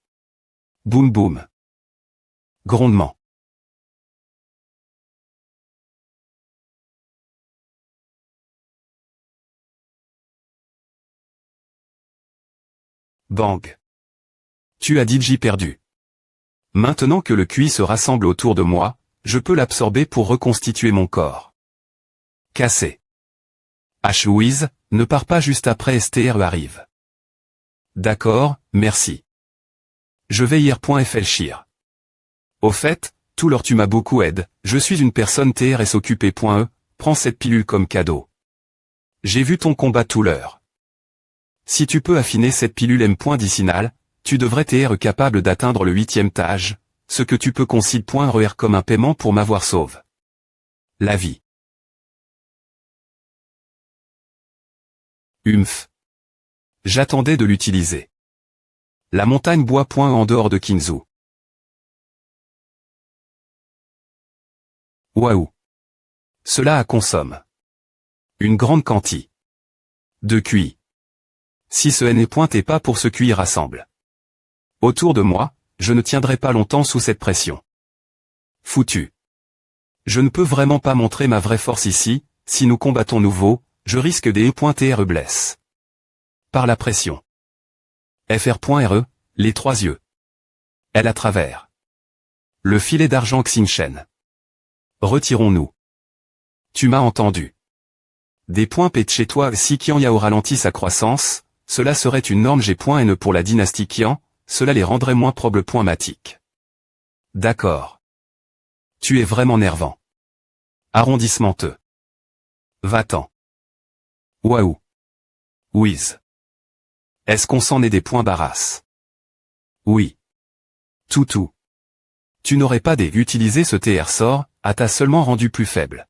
Boum boum. Grondement. Bang. Tu as DJ perdu. Maintenant que le QI se rassemble autour de moi, je peux l'absorber pour reconstituer mon corps. Cassé. H-Louise, ne pars pas juste après STRE arrive. D'accord, merci. Je vais ir.flchir. Au fait, tout l'heure tu m'as beaucoup aidé, je suis une personne TRS occupée.e, prends cette pilule comme cadeau. J'ai vu ton combat tout l'heure. Si tu peux affiner cette pilule M.dicinale, tu devrais être capable d'atteindre le 8e tage, ce que tu peux considérer comme un paiement pour m'avoir sauve. La vie. Humph. J'attendais de l'utiliser. La montagne boit point en dehors de Kinzu. Waouh. Cela a consomme. Une grande quantité. De QI. Si ce N est pointé pas pour ce QI rassemble. Autour de moi, je ne tiendrai pas longtemps sous cette pression. Foutu. Je ne peux vraiment pas montrer ma vraie force ici, si nous combattons nouveau, je risque des E.re blesse. Par la pression. Fr.re, les 3 yeux. Elle à travers. Le filet d'argent Xingchen. Retirons-nous. Tu m'as entendu. Des points P de chez toi si Qian Yao ralentit sa croissance, cela serait une norme G.N pour la dynastie Qian, cela les rendrait moins problématiques. D'accord. Tu es vraiment nervant. Arrondissementeux. Va-t'en. Waouh. Whiz. Est-ce qu'on s'en est des points barrasses? Oui. Toutou. Tu n'aurais pas utilisé ce TR sort, t'a seulement rendu plus faible.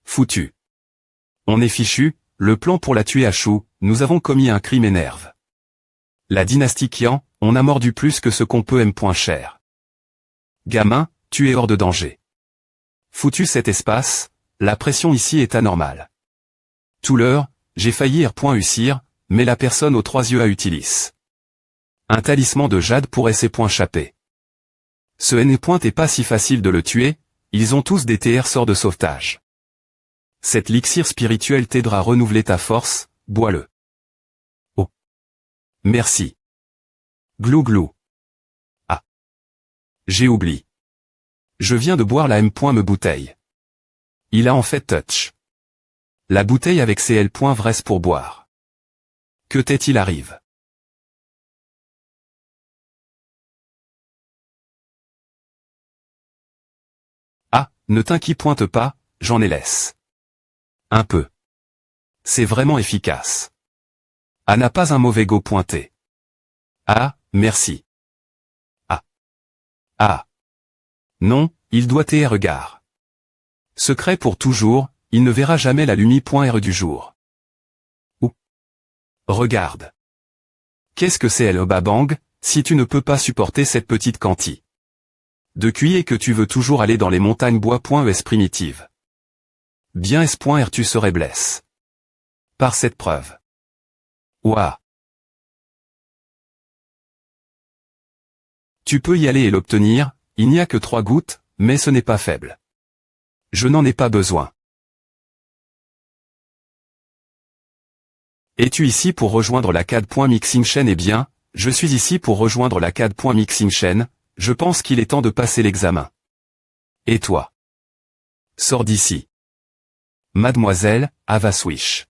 Foutu. On est fichu, le plan pour la tuer à Chou, nous avons commis un crime énerve. La dynastie Qian, on a mordu plus que ce qu'on peut M.cher. Gamin, tu es hors de danger. Foutu cet espace, la pression ici est anormale. Tout l'heure, j'ai failli R.Ucir, mais la personne aux 3 yeux a utilisé. Un talisman de jade pourrait s'échapper. Ce N est pas si facile de le tuer, ils ont tous des TR sorts de sauvetage. Cet elixir spirituel t'aidera à renouveler ta force, bois-le. Oh. Merci. Glou glou. Ah. J'ai oublié. Je viens de boire la M.me bouteille. Il a en fait touch. La bouteille avec ses L. Vresse pour boire. Que t'est-il arrive? Ah, ne t'inquiète pas, j'en ai laisse. Un peu. C'est vraiment efficace. Ah n'a pas un mauvais go pointé. Ah, merci. Ah. Ah. Non, il doit être regard. Secret pour toujours, il ne verra jamais la lumi.re du jour. Ou. Regarde. Qu'est-ce que c'est El Babang, si tu ne peux pas supporter cette petite quantité de QI et que tu veux toujours aller dans les montagnes bois.es primitives. Bien S.R tu serais blesse. Par cette preuve. Ouah. Tu peux y aller et l'obtenir, il n'y a que 3 gouttes, mais ce n'est pas faible. Je n'en ai pas besoin. Es-tu ici pour rejoindre la CAD.mixingchen? Eh bien, je suis ici pour rejoindre la CAD.mixingchen, je pense qu'il est temps de passer l'examen. Et toi? Sors d'ici. Mademoiselle, Avaswish.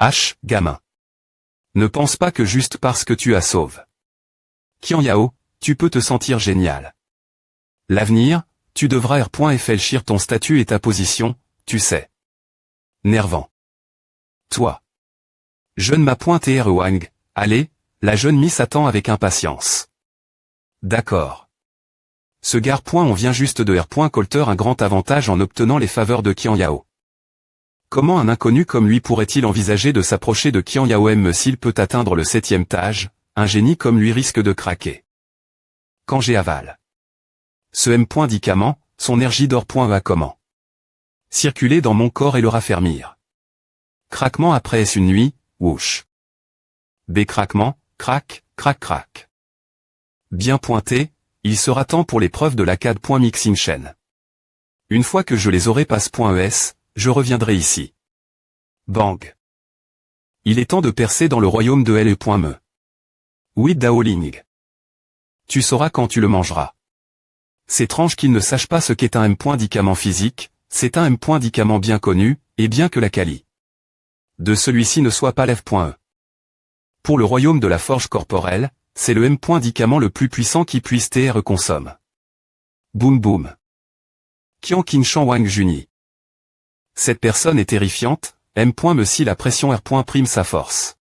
H, gamin. Ne pense pas que juste parce que tu as sauve Qian Yao, tu peux te sentir génial. L'avenir, tu devras réfléchir ton statut et ta position, tu sais. Nervant. Toi. Jeune ma pointe et Wang, allez, la jeune Miss attend avec impatience. D'accord. Ce gare point on vient juste de Colter un grand avantage en obtenant les faveurs de Qian Yao. Comment un inconnu comme lui pourrait-il envisager de s'approcher de Qian Yao même s'il peut atteindre le 7e étage, un génie comme lui risque de craquer. Quand j'avale. Ce M.dicament, son énergie d'or va comment circuler dans mon corps et le raffermir. Craquement après est-ce une nuit, whoosh. Des craquements, crac, crac crac. Bien pointé, il sera temps pour l'épreuve de la CAD.mixing chain. Une fois que je les aurai passe.es, je reviendrai ici. Bang. Il est temps de percer dans le royaume de LE.me. Oui Daoling. Tu sauras quand tu le mangeras. C'est étrange qu'il ne sache pas ce qu'est un M.dicament physique, c'est un M.dicament bien connu, et bien que la quali de celui-ci ne soit pas l'F.e. Pour le royaume de la forge corporelle, c'est le M.dicament le plus puissant qui puisse TR consomme. Boum boum. Qian Qinshan Wang Juni. Cette personne est terrifiante, M.me si la pression R. prime sa force.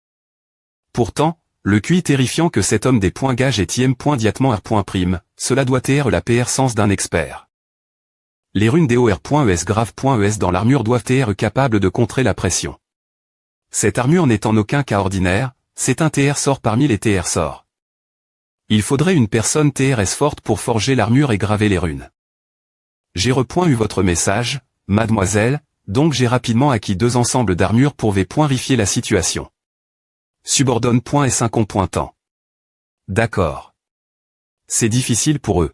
Pourtant, le QI terrifiant que cet homme des points gages est IM.diatement R. prime, cela doit être la PR sens d'un expert. Les runes DOR.ES grave.ES dans l'armure doivent être capables de contrer la pression. Cette armure n'est en aucun cas ordinaire, c'est un TR sort parmi les TR sorts. Il faudrait une personne TRS forte pour forger l'armure et graver les runes. J'ai eu votre message, mademoiselle, donc j'ai rapidement acquis 2 ensembles d'armures pour vérifier la situation. Subordonne.S1 pointant. D'accord. C'est difficile pour eux.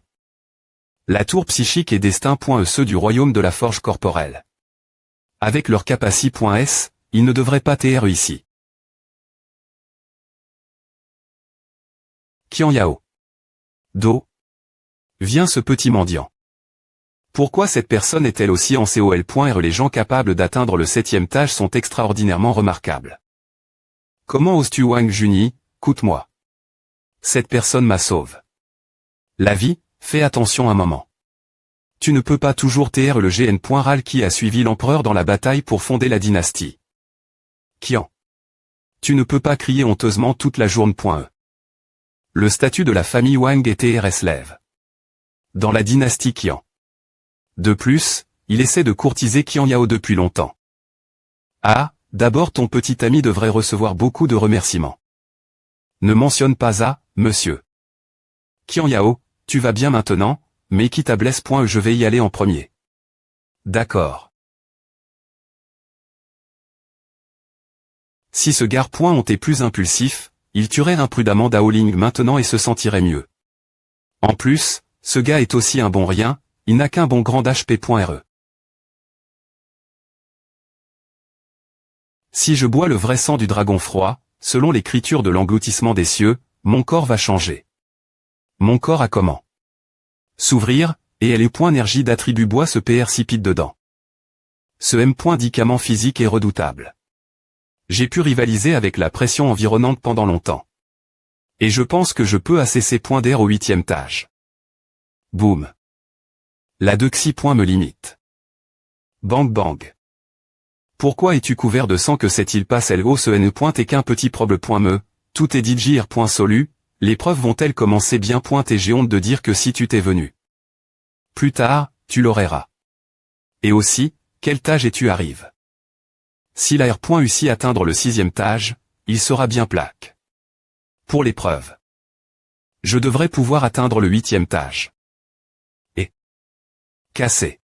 La tour psychique et destin.e ceux du royaume de la forge corporelle. Avec leur capacité.s, ils ne devraient pas TR ici. Qian Yao. Do. Viens ce petit mendiant. Pourquoi cette personne est-elle aussi en COL.R? Les gens capables d'atteindre le 7e étage sont extraordinairement remarquables. Comment oses-tu Wang Juni, coûte-moi. Cette personne m'a sauve. La vie, fais attention un moment. Tu ne peux pas toujours TR le GN.RAL qui a suivi l'empereur dans la bataille pour fonder la dynastie. Qian. Tu ne peux pas crier honteusement toute la journée.e. Le statut de la famille Wang et TRS lève. Dans la dynastie Qian. De plus, il essaie de courtiser Qian Yao depuis longtemps. Ah, d'abord ton petit ami devrait recevoir beaucoup de remerciements. Ne mentionne pas ça, monsieur. Qian Yao, tu vas bien maintenant, mais quitte à Blesse.e je vais y aller en premier. D'accord. Si ce gare-point ont été plus impulsif, il tuerait imprudemment Daoling maintenant et se sentirait mieux. En plus, ce gars est aussi un bon rien, il n'a qu'un bon grand HP.re. Si je bois le vrai sang du dragon froid, selon l'écriture de l'engloutissement des cieux, mon corps va changer. Mon corps a comment s'ouvrir, et elle est point énergie d'attribut bois se précipite dedans. Ce M.dicament physique est redoutable. J'ai pu rivaliser avec la pression environnante pendant longtemps. Et je pense que je peux assesser point d'air au 8e étage. Boum. La Dexy point me limite. Bang bang. Pourquoi es-tu couvert de sang que cette île passe LO ce N point et qu'un petit problème.me, tout est DJR point solu, les preuves vont-elles commencer bien point et j'ai honte de dire que si tu t'es venu. Plus tard, tu l'auras. Et aussi, quel tâche et tu arrives. Si la R. réussit à atteindre le 6e étage, il sera bien plaque. Pour l'épreuve. Je devrais pouvoir atteindre le 8e étage. Et cassé.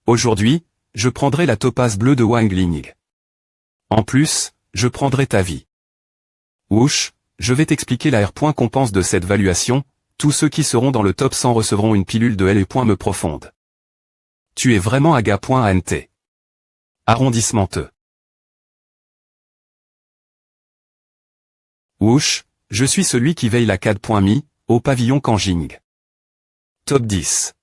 Aujourd'hui, je prendrai la topaze bleue de Wang Ling. En plus, je prendrai ta vie. Whoosh, je vais t'expliquer la R. qu'on pense de cette valuation, tous ceux qui seront dans le top 100 recevront une pilule de L.me profonde. Tu es vraiment aga.ant. Arrondissement Te. Whoosh, je suis celui qui veille la CAD.me, au pavillon Kanjing. Top 10.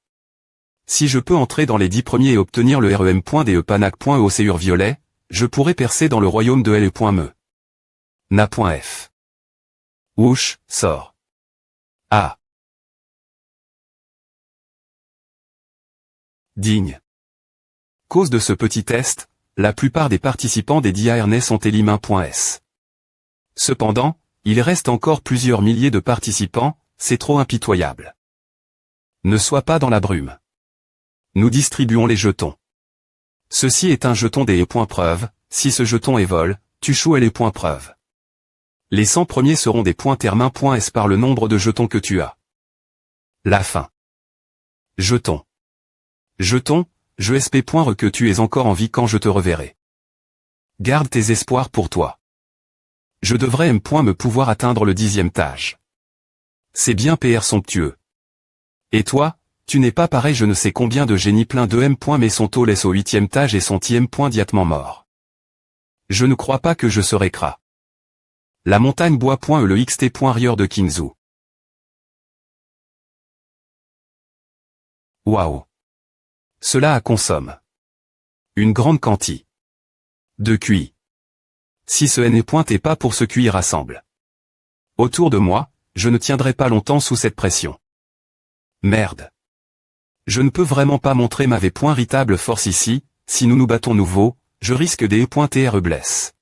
Si je peux entrer dans les 10 premiers et obtenir le REM.DE Panac.E Séur violet, je pourrais percer dans le royaume de LE.me. Na.f. Whoosh, sort. Ah. Digne. Cause de ce petit test, la plupart des participants des 10 ARNES sont Elimin.s. Cependant, il reste encore plusieurs milliers de participants, c'est trop impitoyable. Ne sois pas dans la brume. Nous distribuons les jetons. Ceci est un jeton des points preuve, si ce jeton est vol, tu choues les points preuve. Les 100 premiers seront des points termin.s par le nombre de jetons que tu as. La fin. Jeton. Jeton, je sp.re que tu es encore en vie quand je te reverrai. Garde tes espoirs pour toi. Je devrais me pouvoir atteindre le 10e tage. C'est bien PR somptueux. Et toi, tu n'es pas pareil, je ne sais combien de génies pleins de mais son taux laisse au 8e tage et son 10e diatement mort. Je ne crois pas que je serai cras. La montagne bois. Le xt.rieur de Kingzhou. Waouh. Cela a consomme. Une grande quantité. De QI. Si ce N est pas pour ce QI rassemble. Autour de moi, je ne tiendrai pas longtemps sous cette pression. Merde. Je ne peux vraiment pas montrer ma véritable force ici, si nous nous battons nouveau, je risque des TR blesse.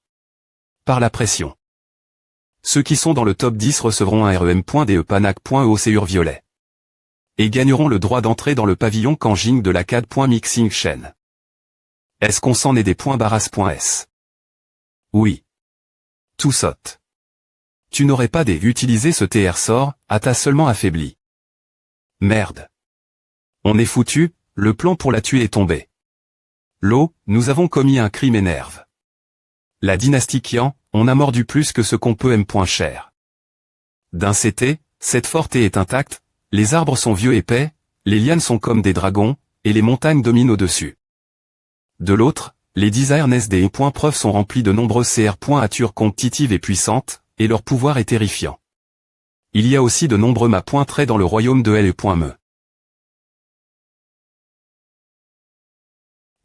Par la pression. Ceux qui sont dans le top 10 recevront un REM.DE Panac.E Séur violet. Et gagneront le droit d'entrer dans le pavillon Kanjing de la CAD.mixing chaîne. Est-ce qu'on s'en est des points barras.s? Oui. Tout saute. Tu n'aurais pas utilisé ce TR sort, t'as seulement affaibli. Merde. On est foutu, le plan pour la tuer est tombé. L'eau, nous avons commis un crime énerve. La dynastie Qian, on a mordu plus que ce qu'on peut cher. D'un CT, cette forêt est intacte, les arbres sont vieux épais, les lianes sont comme des dragons, et les montagnes dominent au-dessus. De l'autre, les 10 ARNES des preuves sont remplis de nombreuses CR.atures compétitives et puissantes, et leur pouvoir est terrifiant. Il y a aussi de nombreux traits dans le royaume de LE.me.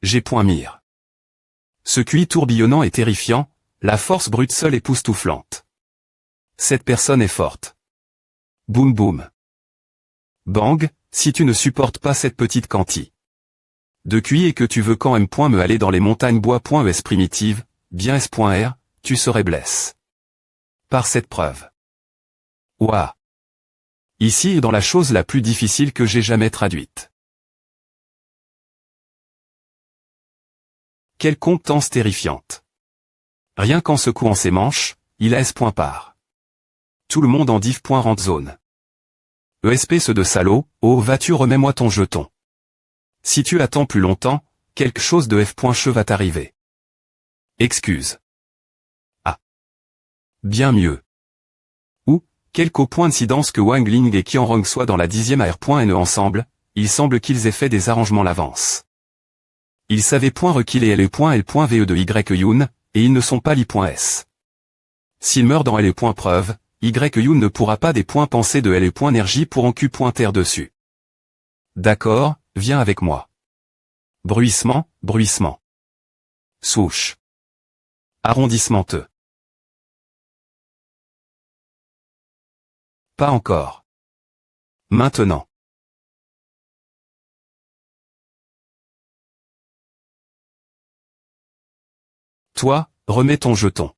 G.mire. Ce QI tourbillonnant est terrifiant, la force brute seule époustouflante. Cette personne est forte. Boum boum. Bang, si tu ne supportes pas cette petite quantité de QI et que tu veux quand me aller dans les montagnes bois.es primitives, bien s.r, tu serais blesse. Par cette preuve. Ouah. Ici est dans la chose la plus difficile que j'ai jamais traduite. Quelle compétence terrifiante. Rien qu'en secouant ses manches, il a S.part. Tout le monde en div.rent zone. ESP ce de salaud, oh vas-tu remets-moi ton jeton. Si tu attends plus longtemps, quelque chose de F.che va t'arriver. Excuse. Ah. Bien mieux. Ou, quelque coïncidence que Wang Ling et Qian Rong soient dans la 10e AR.ne ensemble, il semble qu'ils aient fait des arrangements l'avance. Ils savaient requiler LE.L.ve de Y Yun, et ils ne sont pas li.s. S'il meurt dans LE.preuve, Y Yun ne pourra pas des points pensés de LE.énergie pour en Q.terre dessus. D'accord, viens avec moi. Bruissement, bruissement. Souche. Arrondissementeux. Pas encore. Maintenant. Toi, remets ton jeton.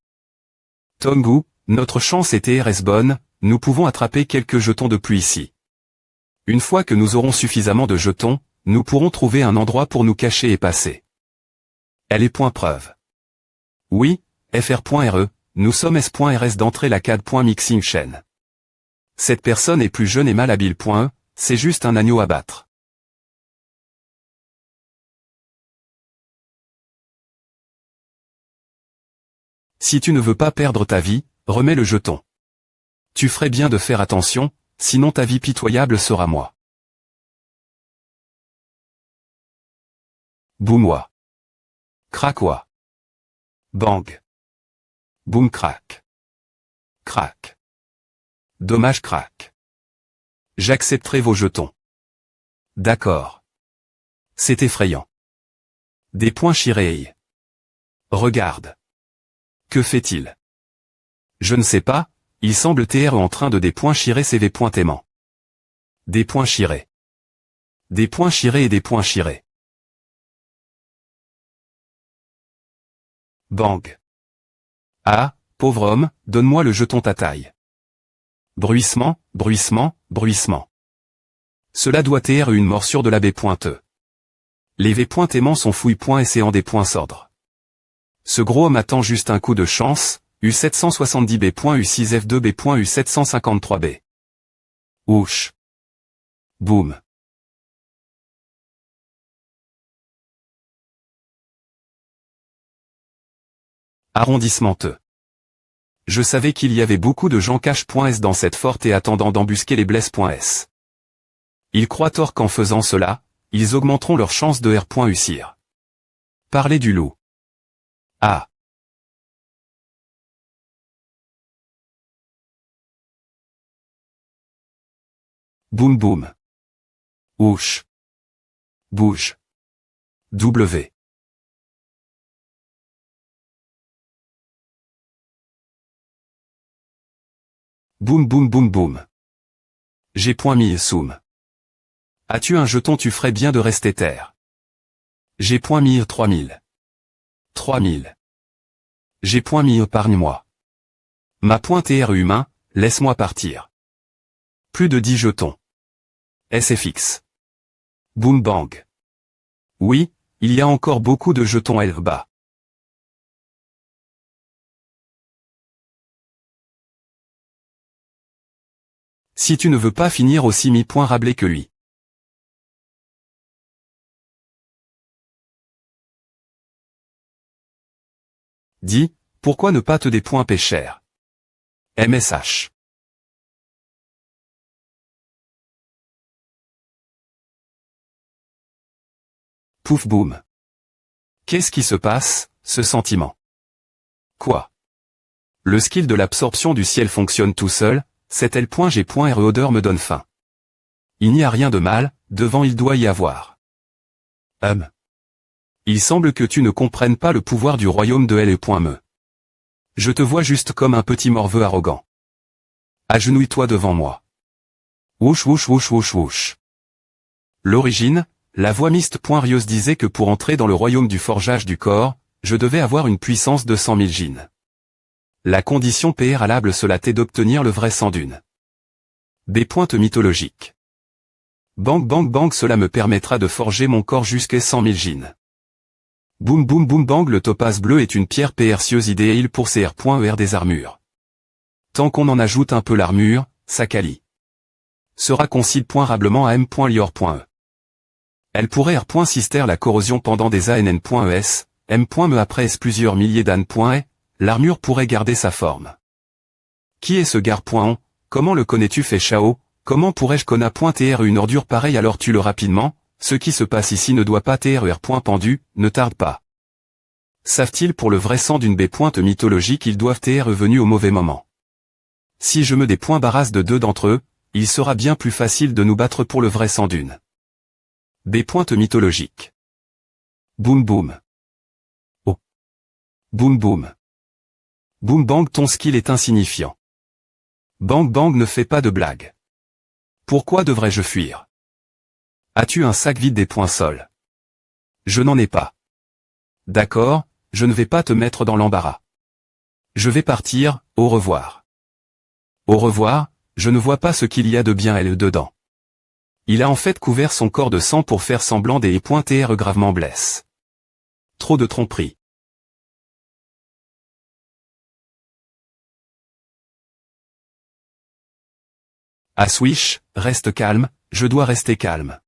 Tongu, notre chance est TRS bonne, nous pouvons attraper quelques jetons de plus ici. Une fois que nous aurons suffisamment de jetons, nous pourrons trouver un endroit pour nous cacher et passer. Elle est preuve. Oui, fr.re, nous sommes s.rs d'entrée la CAD.mixing chaîne. Cette personne est plus jeune et malhabile. C'est juste un agneau à battre. Si tu ne veux pas perdre ta vie, remets le jeton. Tu ferais bien de faire attention, sinon ta vie pitoyable sera moi. Boumois. Craquois. Bang. Boum crack. Crack. Dommage crack. J'accepterai vos jetons. D'accord. C'est effrayant. Des points Shirei. Regarde. Que fait-il? Je ne sais pas, il semble être en train de des points Shirei CV points aimant. Des points Shirei. Des points Shirei et des points Shirei. Bang. Ah, pauvre homme, donne-moi le jeton ta taille. Bruissement, bruissement, bruissement. Cela doit être une morsure de la B pointeux. Les V points aimants sont fouille.essayant des points sordres. Ce gros homme attend juste un coup de chance, U770B. U6F2B. U753B. Ouch. Boum. Arrondissement-eux. Je savais qu'il y avait beaucoup de gens cache.s dans cette forte et attendant d'embusquer les blesses.s. Ils croient tort qu'en faisant cela, ils augmenteront leurs chances de R.Ucir. Parler du loup. Ah. Boum boum. Ouch. Bouge. W. Boum boum boum boum. J'ai point mis soum. As-tu un jeton? Tu ferais bien de rester terre. J'ai point mis 3000. 3000. J'ai point mis épargne-moi. Ma pointe est humain, laisse-moi partir. Plus de 10 jetons. SFX. Boom bang. Oui, il y a encore beaucoup de jetons bas. Si tu ne veux pas finir aussi mi-point rablé que lui. Dis, pourquoi ne pas te des points pêcheurs? MSH. Pouf boum. Qu'est-ce qui se passe, ce sentiment? Quoi? Le skill de l'absorption du ciel fonctionne tout seul, cet L.G.R odeur me donne faim. Il n'y a rien de mal, devant il doit y avoir. Il semble que tu ne comprennes pas le pouvoir du royaume de L.me. Je te vois juste comme un petit morveux arrogant. Agenouille-toi devant moi. Wouch wouch wouch wouch wouch. L'origine, la voix Mist.Rios disait que pour entrer dans le royaume du forgeage du corps, je devais avoir une puissance de 100 000 djinns. La condition préalable cela t'est d'obtenir le vrai sang d'une. Des pointes mythologiques. Bang bang bang cela me permettra de forger mon corps jusqu'à 100 000 djinns. Boum boum boum bang le topaz bleu est une pierre précieuse idéale pour ces R.ER des armures. Tant qu'on en ajoute un peu l'armure, ça quali. Sera considérablement à M.Lior.E. Elle pourrait R.Sister la corrosion pendant des ANN.ES, M.Me après plusieurs milliers d'AN.E, l'armure pourrait garder sa forme. Qui est ce gars.on? Comment le connais-tu fait Chao? Comment pourrais-je connaître une ordure pareille alors tue-le rapidement? Ce qui se passe ici ne doit pas être pendu, ne tarde pas. Savent-ils pour le vrai sang d'une B pointe mythologique ils doivent être venus au mauvais moment. Si je me des points barras de deux d'entre eux, il sera bien plus facile de nous battre pour le vrai sang d'une. B pointe mythologique. Boum boum. Oh. Boum boum. Boum bang ton skill est insignifiant. Bang bang ne fait pas de blague. Pourquoi devrais-je fuir? As-tu un sac vide des points sol? Je n'en ai pas. D'accord, je ne vais pas te mettre dans l'embarras. Je vais partir, au revoir. Au revoir, je ne vois pas ce qu'il y a de bien elle dedans. Il a en fait couvert son corps de sang pour faire semblant des points gravement blesse. Trop de tromperie. Ah Swish, reste calme, je dois rester calme.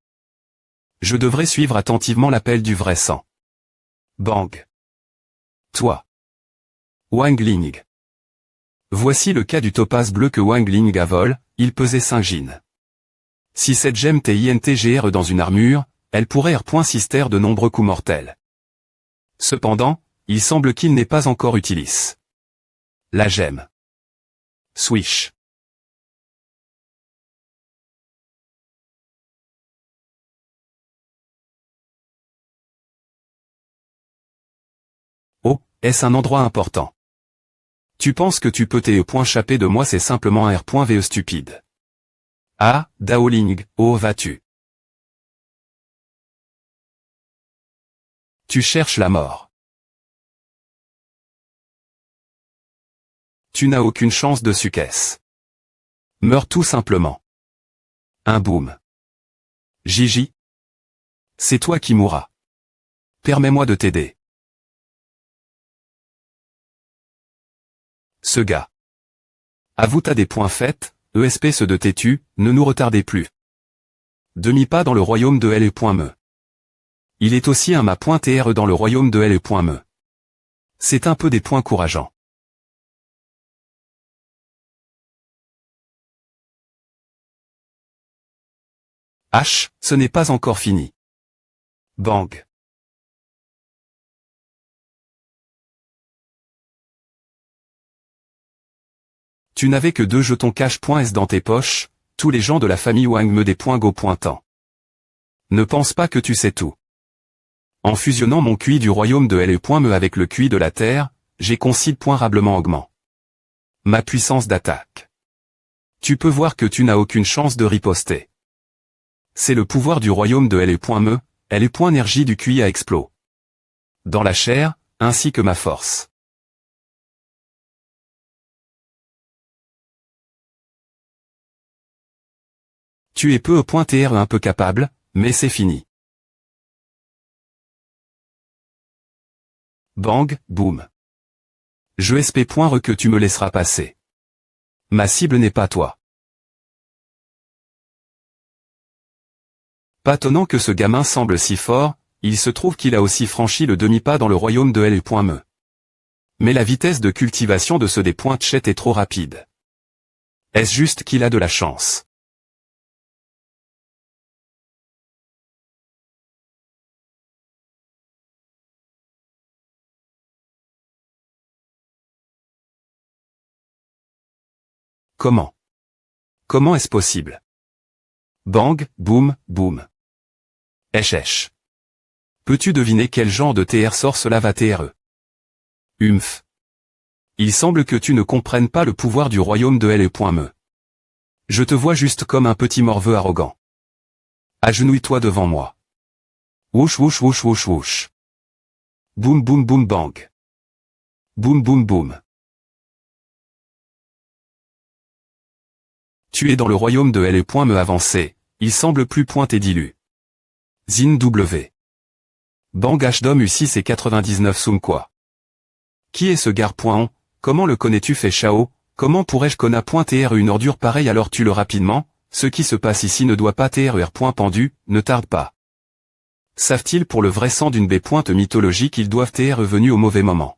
Je devrais suivre attentivement l'appel du vrai sang. Bang. Toi. Wang Ling. Voici le cas du topaz bleu que Wang Ling a vol, il pesait 5 djinns. Si cette gemme t'intgr dans une armure, elle pourrait R.Sister de nombreux coups mortels. Cependant, il semble qu'il n'est pas encore utilis. La gemme. Swish. est-ce un endroit important? Tu penses que tu peux t'échapper de moi, c'est simplement un R.ve stupide. Ah, Daoling, oh vas-tu? Tu cherches la mort. Tu n'as aucune chance de succès. Meurs tout simplement. Un boom. Gigi? C'est toi qui mourras. Permets-moi de t'aider. Ce gars. Avoue t'as des points faits, espèce de têtu, ne nous retardez plus. Demi-pas dans le royaume de L.me. Il est aussi un ma.tr dans le royaume de L.me. C'est un peu des points courageants. H, ce n'est pas encore fini. Bang. Tu n'avais que 2 jetons cash.s dans tes poches, tous les gens de la famille Wang me des points go pointant. Ne pense pas que tu sais tout. En fusionnant mon QI du royaume de L.me avec le QI de la Terre, j'ai considérablement augmenté ma puissance d'attaque. Tu peux voir que tu n'as aucune chance de riposter. C'est le pouvoir du royaume de L.me, L.énergie du QI à explos. Dans la chair, ainsi que ma force. Tu es peu .tr un peu capable, mais c'est fini. Bang, boum. Je sp.re que tu me laisseras passer. Ma cible n'est pas toi. Pas étonnant que ce gamin semble si fort, il se trouve qu'il a aussi franchi le demi-pas dans le royaume de L.me. Mais la vitesse de cultivation de ce des points chat est trop rapide. Est-ce juste qu'il a de la chance? Comment? Comment est-ce possible? Bang, boum, boum. Esh. Peux-tu deviner quel genre de TR sort cela va TRE? Humph. Il semble que tu ne comprennes pas le pouvoir du royaume de L.me. Je te vois juste comme un petit morveux arrogant. Agenouille-toi devant moi. Wouch wouch wouch wouch wouch. Boum boum boum bang. Boum boum boum. Tu es dans le royaume de L.me avancé, il semble plus pointé dilu. Zin W. Bang Hdom U6 et 99 Soum quoi. Qui est ce gar.on, comment le connais-tu fait Chao, comment pourrais-je connaître une ordure pareille alors tue-le rapidement, ce qui se passe ici ne doit pas TR pendu, ne tarde pas. Savent-ils pour le vrai sang d'une B pointe mythologique ils doivent TR venu au mauvais moment.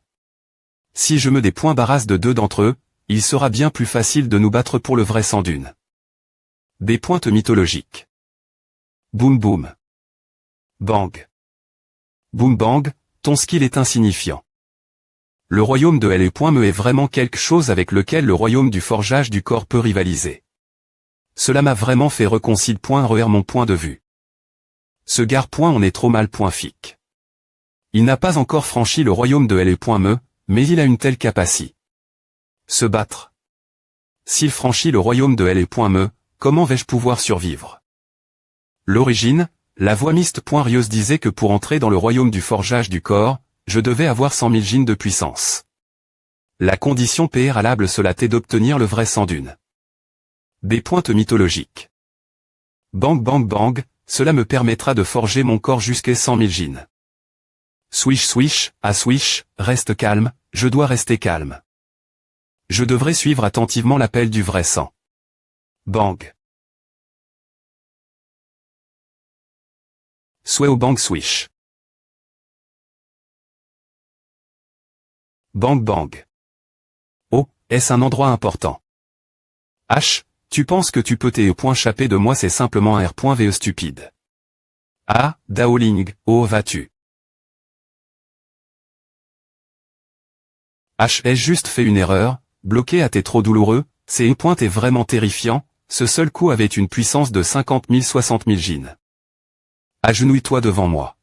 Si je me des points barras de 2 d'entre eux, il sera bien plus facile de nous battre pour le vrai sang d'une. Des pointes mythologiques. Boum boum. Bang. Boum bang, ton skill est insignifiant. Le royaume de L.me est vraiment quelque chose avec lequel le royaume du forgeage du corps peut rivaliser. Cela m'a vraiment fait reconsidérer mon point de vue. Ce gar.on est trop mal .fic. Il n'a pas encore franchi le royaume de L.me, mais il a une telle capacité. Se battre. S'il franchit le royaume de L.me, comment vais-je pouvoir survivre? L'origine, la voix miste.rieuse disait que pour entrer dans le royaume du forgeage du corps, je devais avoir 100 000 gines de puissance. La condition préalable cela t'est d'obtenir le vrai sang d'une. Des pointes mythologiques. Bang bang bang, cela me permettra de forger mon corps jusqu'à 100 000 gines. Swish swish, ah swish, reste calme, je dois rester calme. Je devrais suivre attentivement l'appel du vrai sang. Bang. Sway au bang swish. Bang bang. Oh, est-ce un endroit important? H, tu penses que tu peux t'échapper de moi c'est simplement un R.ve stupide. Ah, Daoling, oh vas-tu? H, ai juste fait une erreur? Bloqué à t'es trop douloureux, c'est point est vraiment terrifiant, ce seul coup avait une puissance de 50 000 60 000 gines. Agenouille-toi devant moi.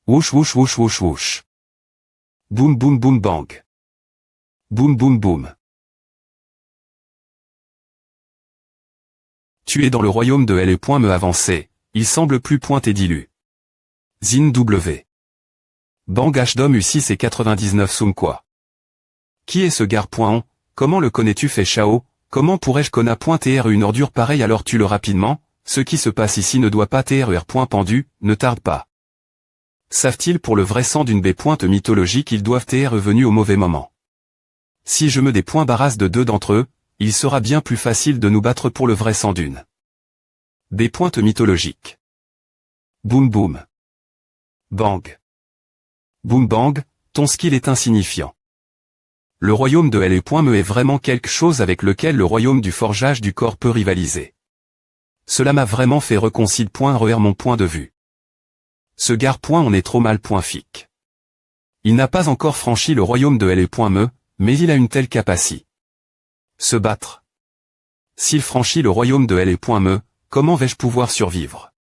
Wouch wouch wouch wouch wouch. Boum boum boum bang. Boum boum boum. Tu es dans le royaume de L.me avancé, il semble plus pointé dilu. Zin W. Bang H-Dom U6 et 99 Soum quoi. Qui est ce gar.on, comment le connais-tu fait Chao, comment pourrais-je conna.tr une ordure pareille alors tue-le rapidement, ce qui se passe ici ne doit pas TRER. Pendu, ne tarde pas. Savent-ils pour le vrai sang d'une B. mythologique ils doivent TR venu au mauvais moment. Si je me des points barras de deux d'entre eux, il sera bien plus facile de nous battre pour le vrai sang d'une B. mythologique. Boum boum. Bang. Boum bang, ton skill est insignifiant. Le royaume de L.me est vraiment quelque chose avec lequel le royaume du forgeage du corps peut rivaliser. Cela m'a vraiment fait reconcile.RER mon point de vue. Ce gar.on est trop mal. Fic. Il n'a pas encore franchi le royaume de L.me, mais il a une telle capacité. Se battre. S'il franchit le royaume de L.me, comment vais-je pouvoir survivre?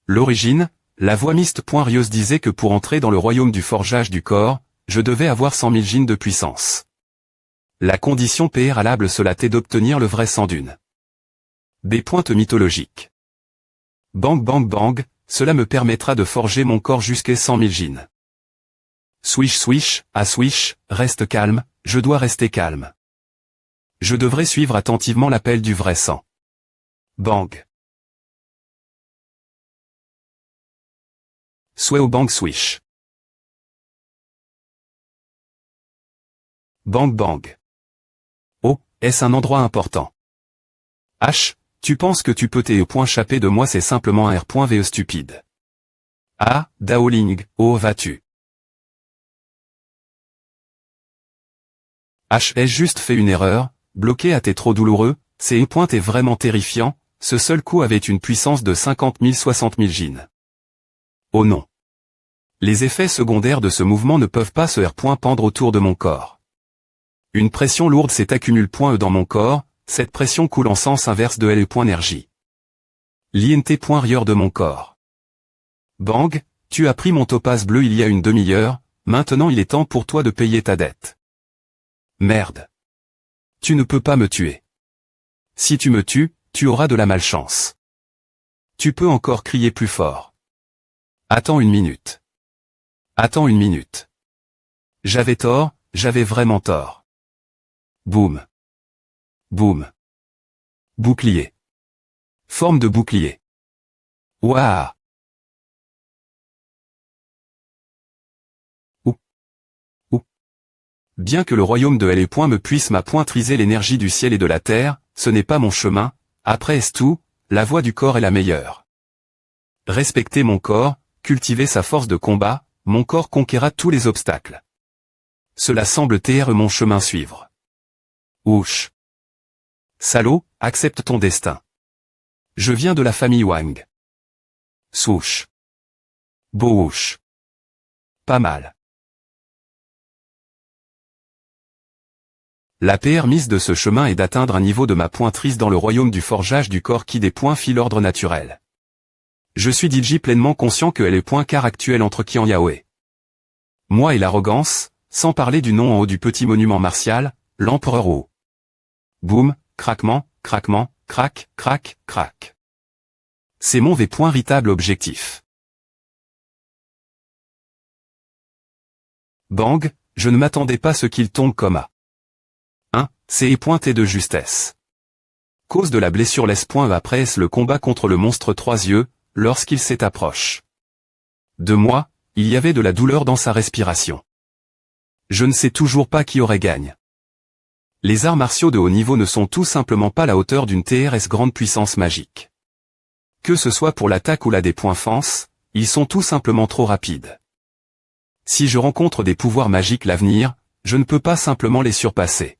L'origine, la voix miste.Rios disait que pour entrer dans le royaume du forgeage du corps, je devais avoir 100 000 gines de puissance. La condition préalable cela était d'obtenir le vrai sang d'une B. mythologique. Bang bang bang, cela me permettra de forger mon corps jusqu'à 100 000 gines. Swish swish, à swish, reste calme, je dois rester calme. Je devrais suivre attentivement l'appel du vrai sang. Bang. Sweo bang swish. Bang bang. Oh, est-ce un endroit important? H, tu penses que tu peux t'échapper de moi c'est simplement un R.ve stupide. Ah, Daoling, oh vas-tu? H, ai-je juste fait une erreur, bloqué à t'es trop douloureux, c'est est vraiment terrifiant, ce seul coup avait une puissance de 50 000 60 000 gines. Oh non. Les effets secondaires de ce mouvement ne peuvent pas se pendre autour de mon corps. Une pression lourde s'est accumule.e dans mon corps, cette pression coule en sens inverse de L.énergie. L'INT.rieur de mon corps. Bang, tu as pris mon topaz bleu il y a une demi-heure, maintenant il est temps pour toi de payer ta dette. Merde. Tu ne peux pas me tuer. Si tu me tues, tu auras de la malchance. Tu peux encore crier plus fort. Attends une minute. Attends une minute. J'avais tort, j'avais vraiment tort. Boum. Boum. Bouclier. Forme de bouclier. Ouah. Bien que le royaume de L.me puisse m'appointriser l'énergie du ciel et de la terre, ce n'est pas mon chemin, après tout, la voie du corps est la meilleure. Respecter mon corps, cultiver sa force de combat, mon corps conquérera tous les obstacles. Cela semble TR mon chemin suivre. Ouch. Salaud, accepte ton destin. Je viens de la famille Wang. Souche. Bouche. Pas mal. La permise de ce chemin est d'atteindre un niveau de ma pointrice dans le royaume du forgeage du corps qui des points fit l'ordre naturel. Je suis DJ pleinement conscient que elle est point quart actuel entre Qian Yaoe. Moi et l'arrogance, sans parler du nom en haut du petit monument martial, l'empereur haut. Boum, craquement, craquement, crac, crac, crac. C'est mon véritable objectif. Bang, je ne m'attendais pas à ce qu'il tombe comme à. C'est pointé de justesse. Cause de la blessure laisse point après le combat contre le monstre trois yeux, lorsqu'il s'est approche. De moi, il y avait de la douleur dans sa respiration. Je ne sais toujours pas qui aurait gagne. Les arts martiaux de haut niveau ne sont tout simplement pas à la hauteur d'une TRS grande puissance magique. Que ce soit pour l'attaque ou la dépoinfance, ils sont tout simplement trop rapides. Si je rencontre des pouvoirs magiques l'avenir, je ne peux pas simplement les surpasser.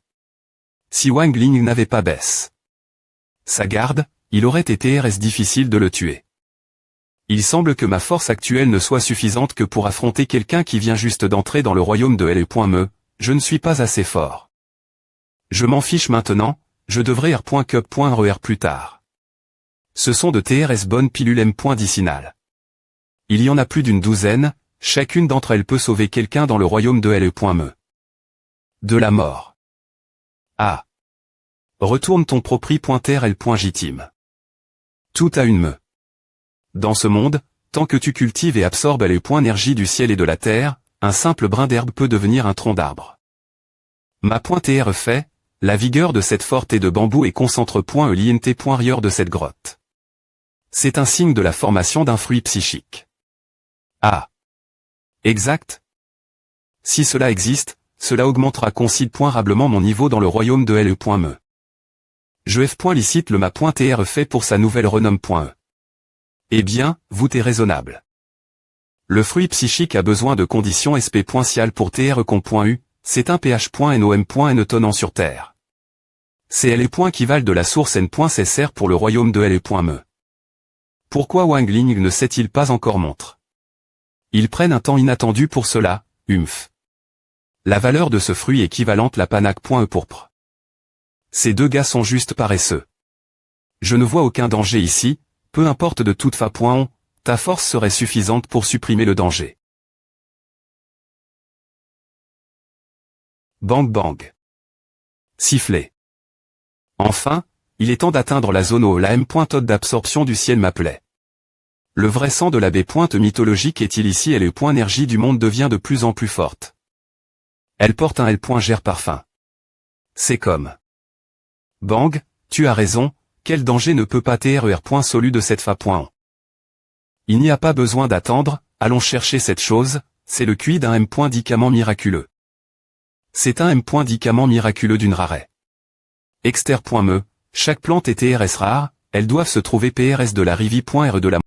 Si Wang Ling n'avait pas baisse sa garde, il aurait été difficile de le tuer. Il semble que ma force actuelle ne soit suffisante que pour affronter quelqu'un qui vient juste d'entrer dans le royaume de L.me, je ne suis pas assez fort. Je m'en fiche maintenant, je devrais R.cup.RER plus tard. Ce sont de TRS bonnes pilules M.dicinales. Il y en a plus d'une douzaine, chacune d'entre elles peut sauver quelqu'un dans le royaume de LE.me. De la mort. Ah. Retourne ton propri.trl.jtime. Tout a une me. Dans ce monde, tant que tu cultives et absorbes LE.énergie du ciel et de la terre, un simple brin d'herbe peut devenir un tronc d'arbre. Ma.tr fait, la vigueur de cette forte et de bambou et concentre.elint.rieur de cette grotte. C'est un signe de la formation d'un fruit psychique. Ah. Exact. Si cela existe, cela augmentera considérablement mon niveau dans le royaume de LE.me. Je f.licite le ma.tr fait pour sa nouvelle renomme.e. Eh bien, vous t'es raisonnable. Le fruit psychique a besoin de conditions sp.cial pour trcom.u, c'est un ph.nom.n tonnant sur terre. C'est LE. Qui valent de la source n.ssr pour le royaume de LE.me. Pourquoi Wang Ling ne sait-il pas encore montre? Ils prennent un temps inattendu pour cela, humph. La valeur de ce fruit équivalente la panac.e pourpre. Ces deux gars sont juste paresseux. Je ne vois aucun danger ici, peu importe de toute façon, ta force serait suffisante pour supprimer le danger. Bang bang. Sifflet. Enfin, il est temps d'atteindre la zone où la M.tode d'absorption du ciel m'appelait. Le vrai sang de la B. mythologique est-il ici et l'énergie du monde devient de plus en plus forte. Elle porte un L. Parfum. C'est comme. Bang, tu as raison, quel danger ne peut pas TRER. Solu de cette fa. Il n'y a pas besoin d'attendre, allons chercher cette chose, c'est le QI d'un M.dicament miraculeux. C'est un M.dicament miraculeux d'une rareté. Exter.me, chaque plante est TRS rare, elles doivent se trouver PRS de la rivi.R de la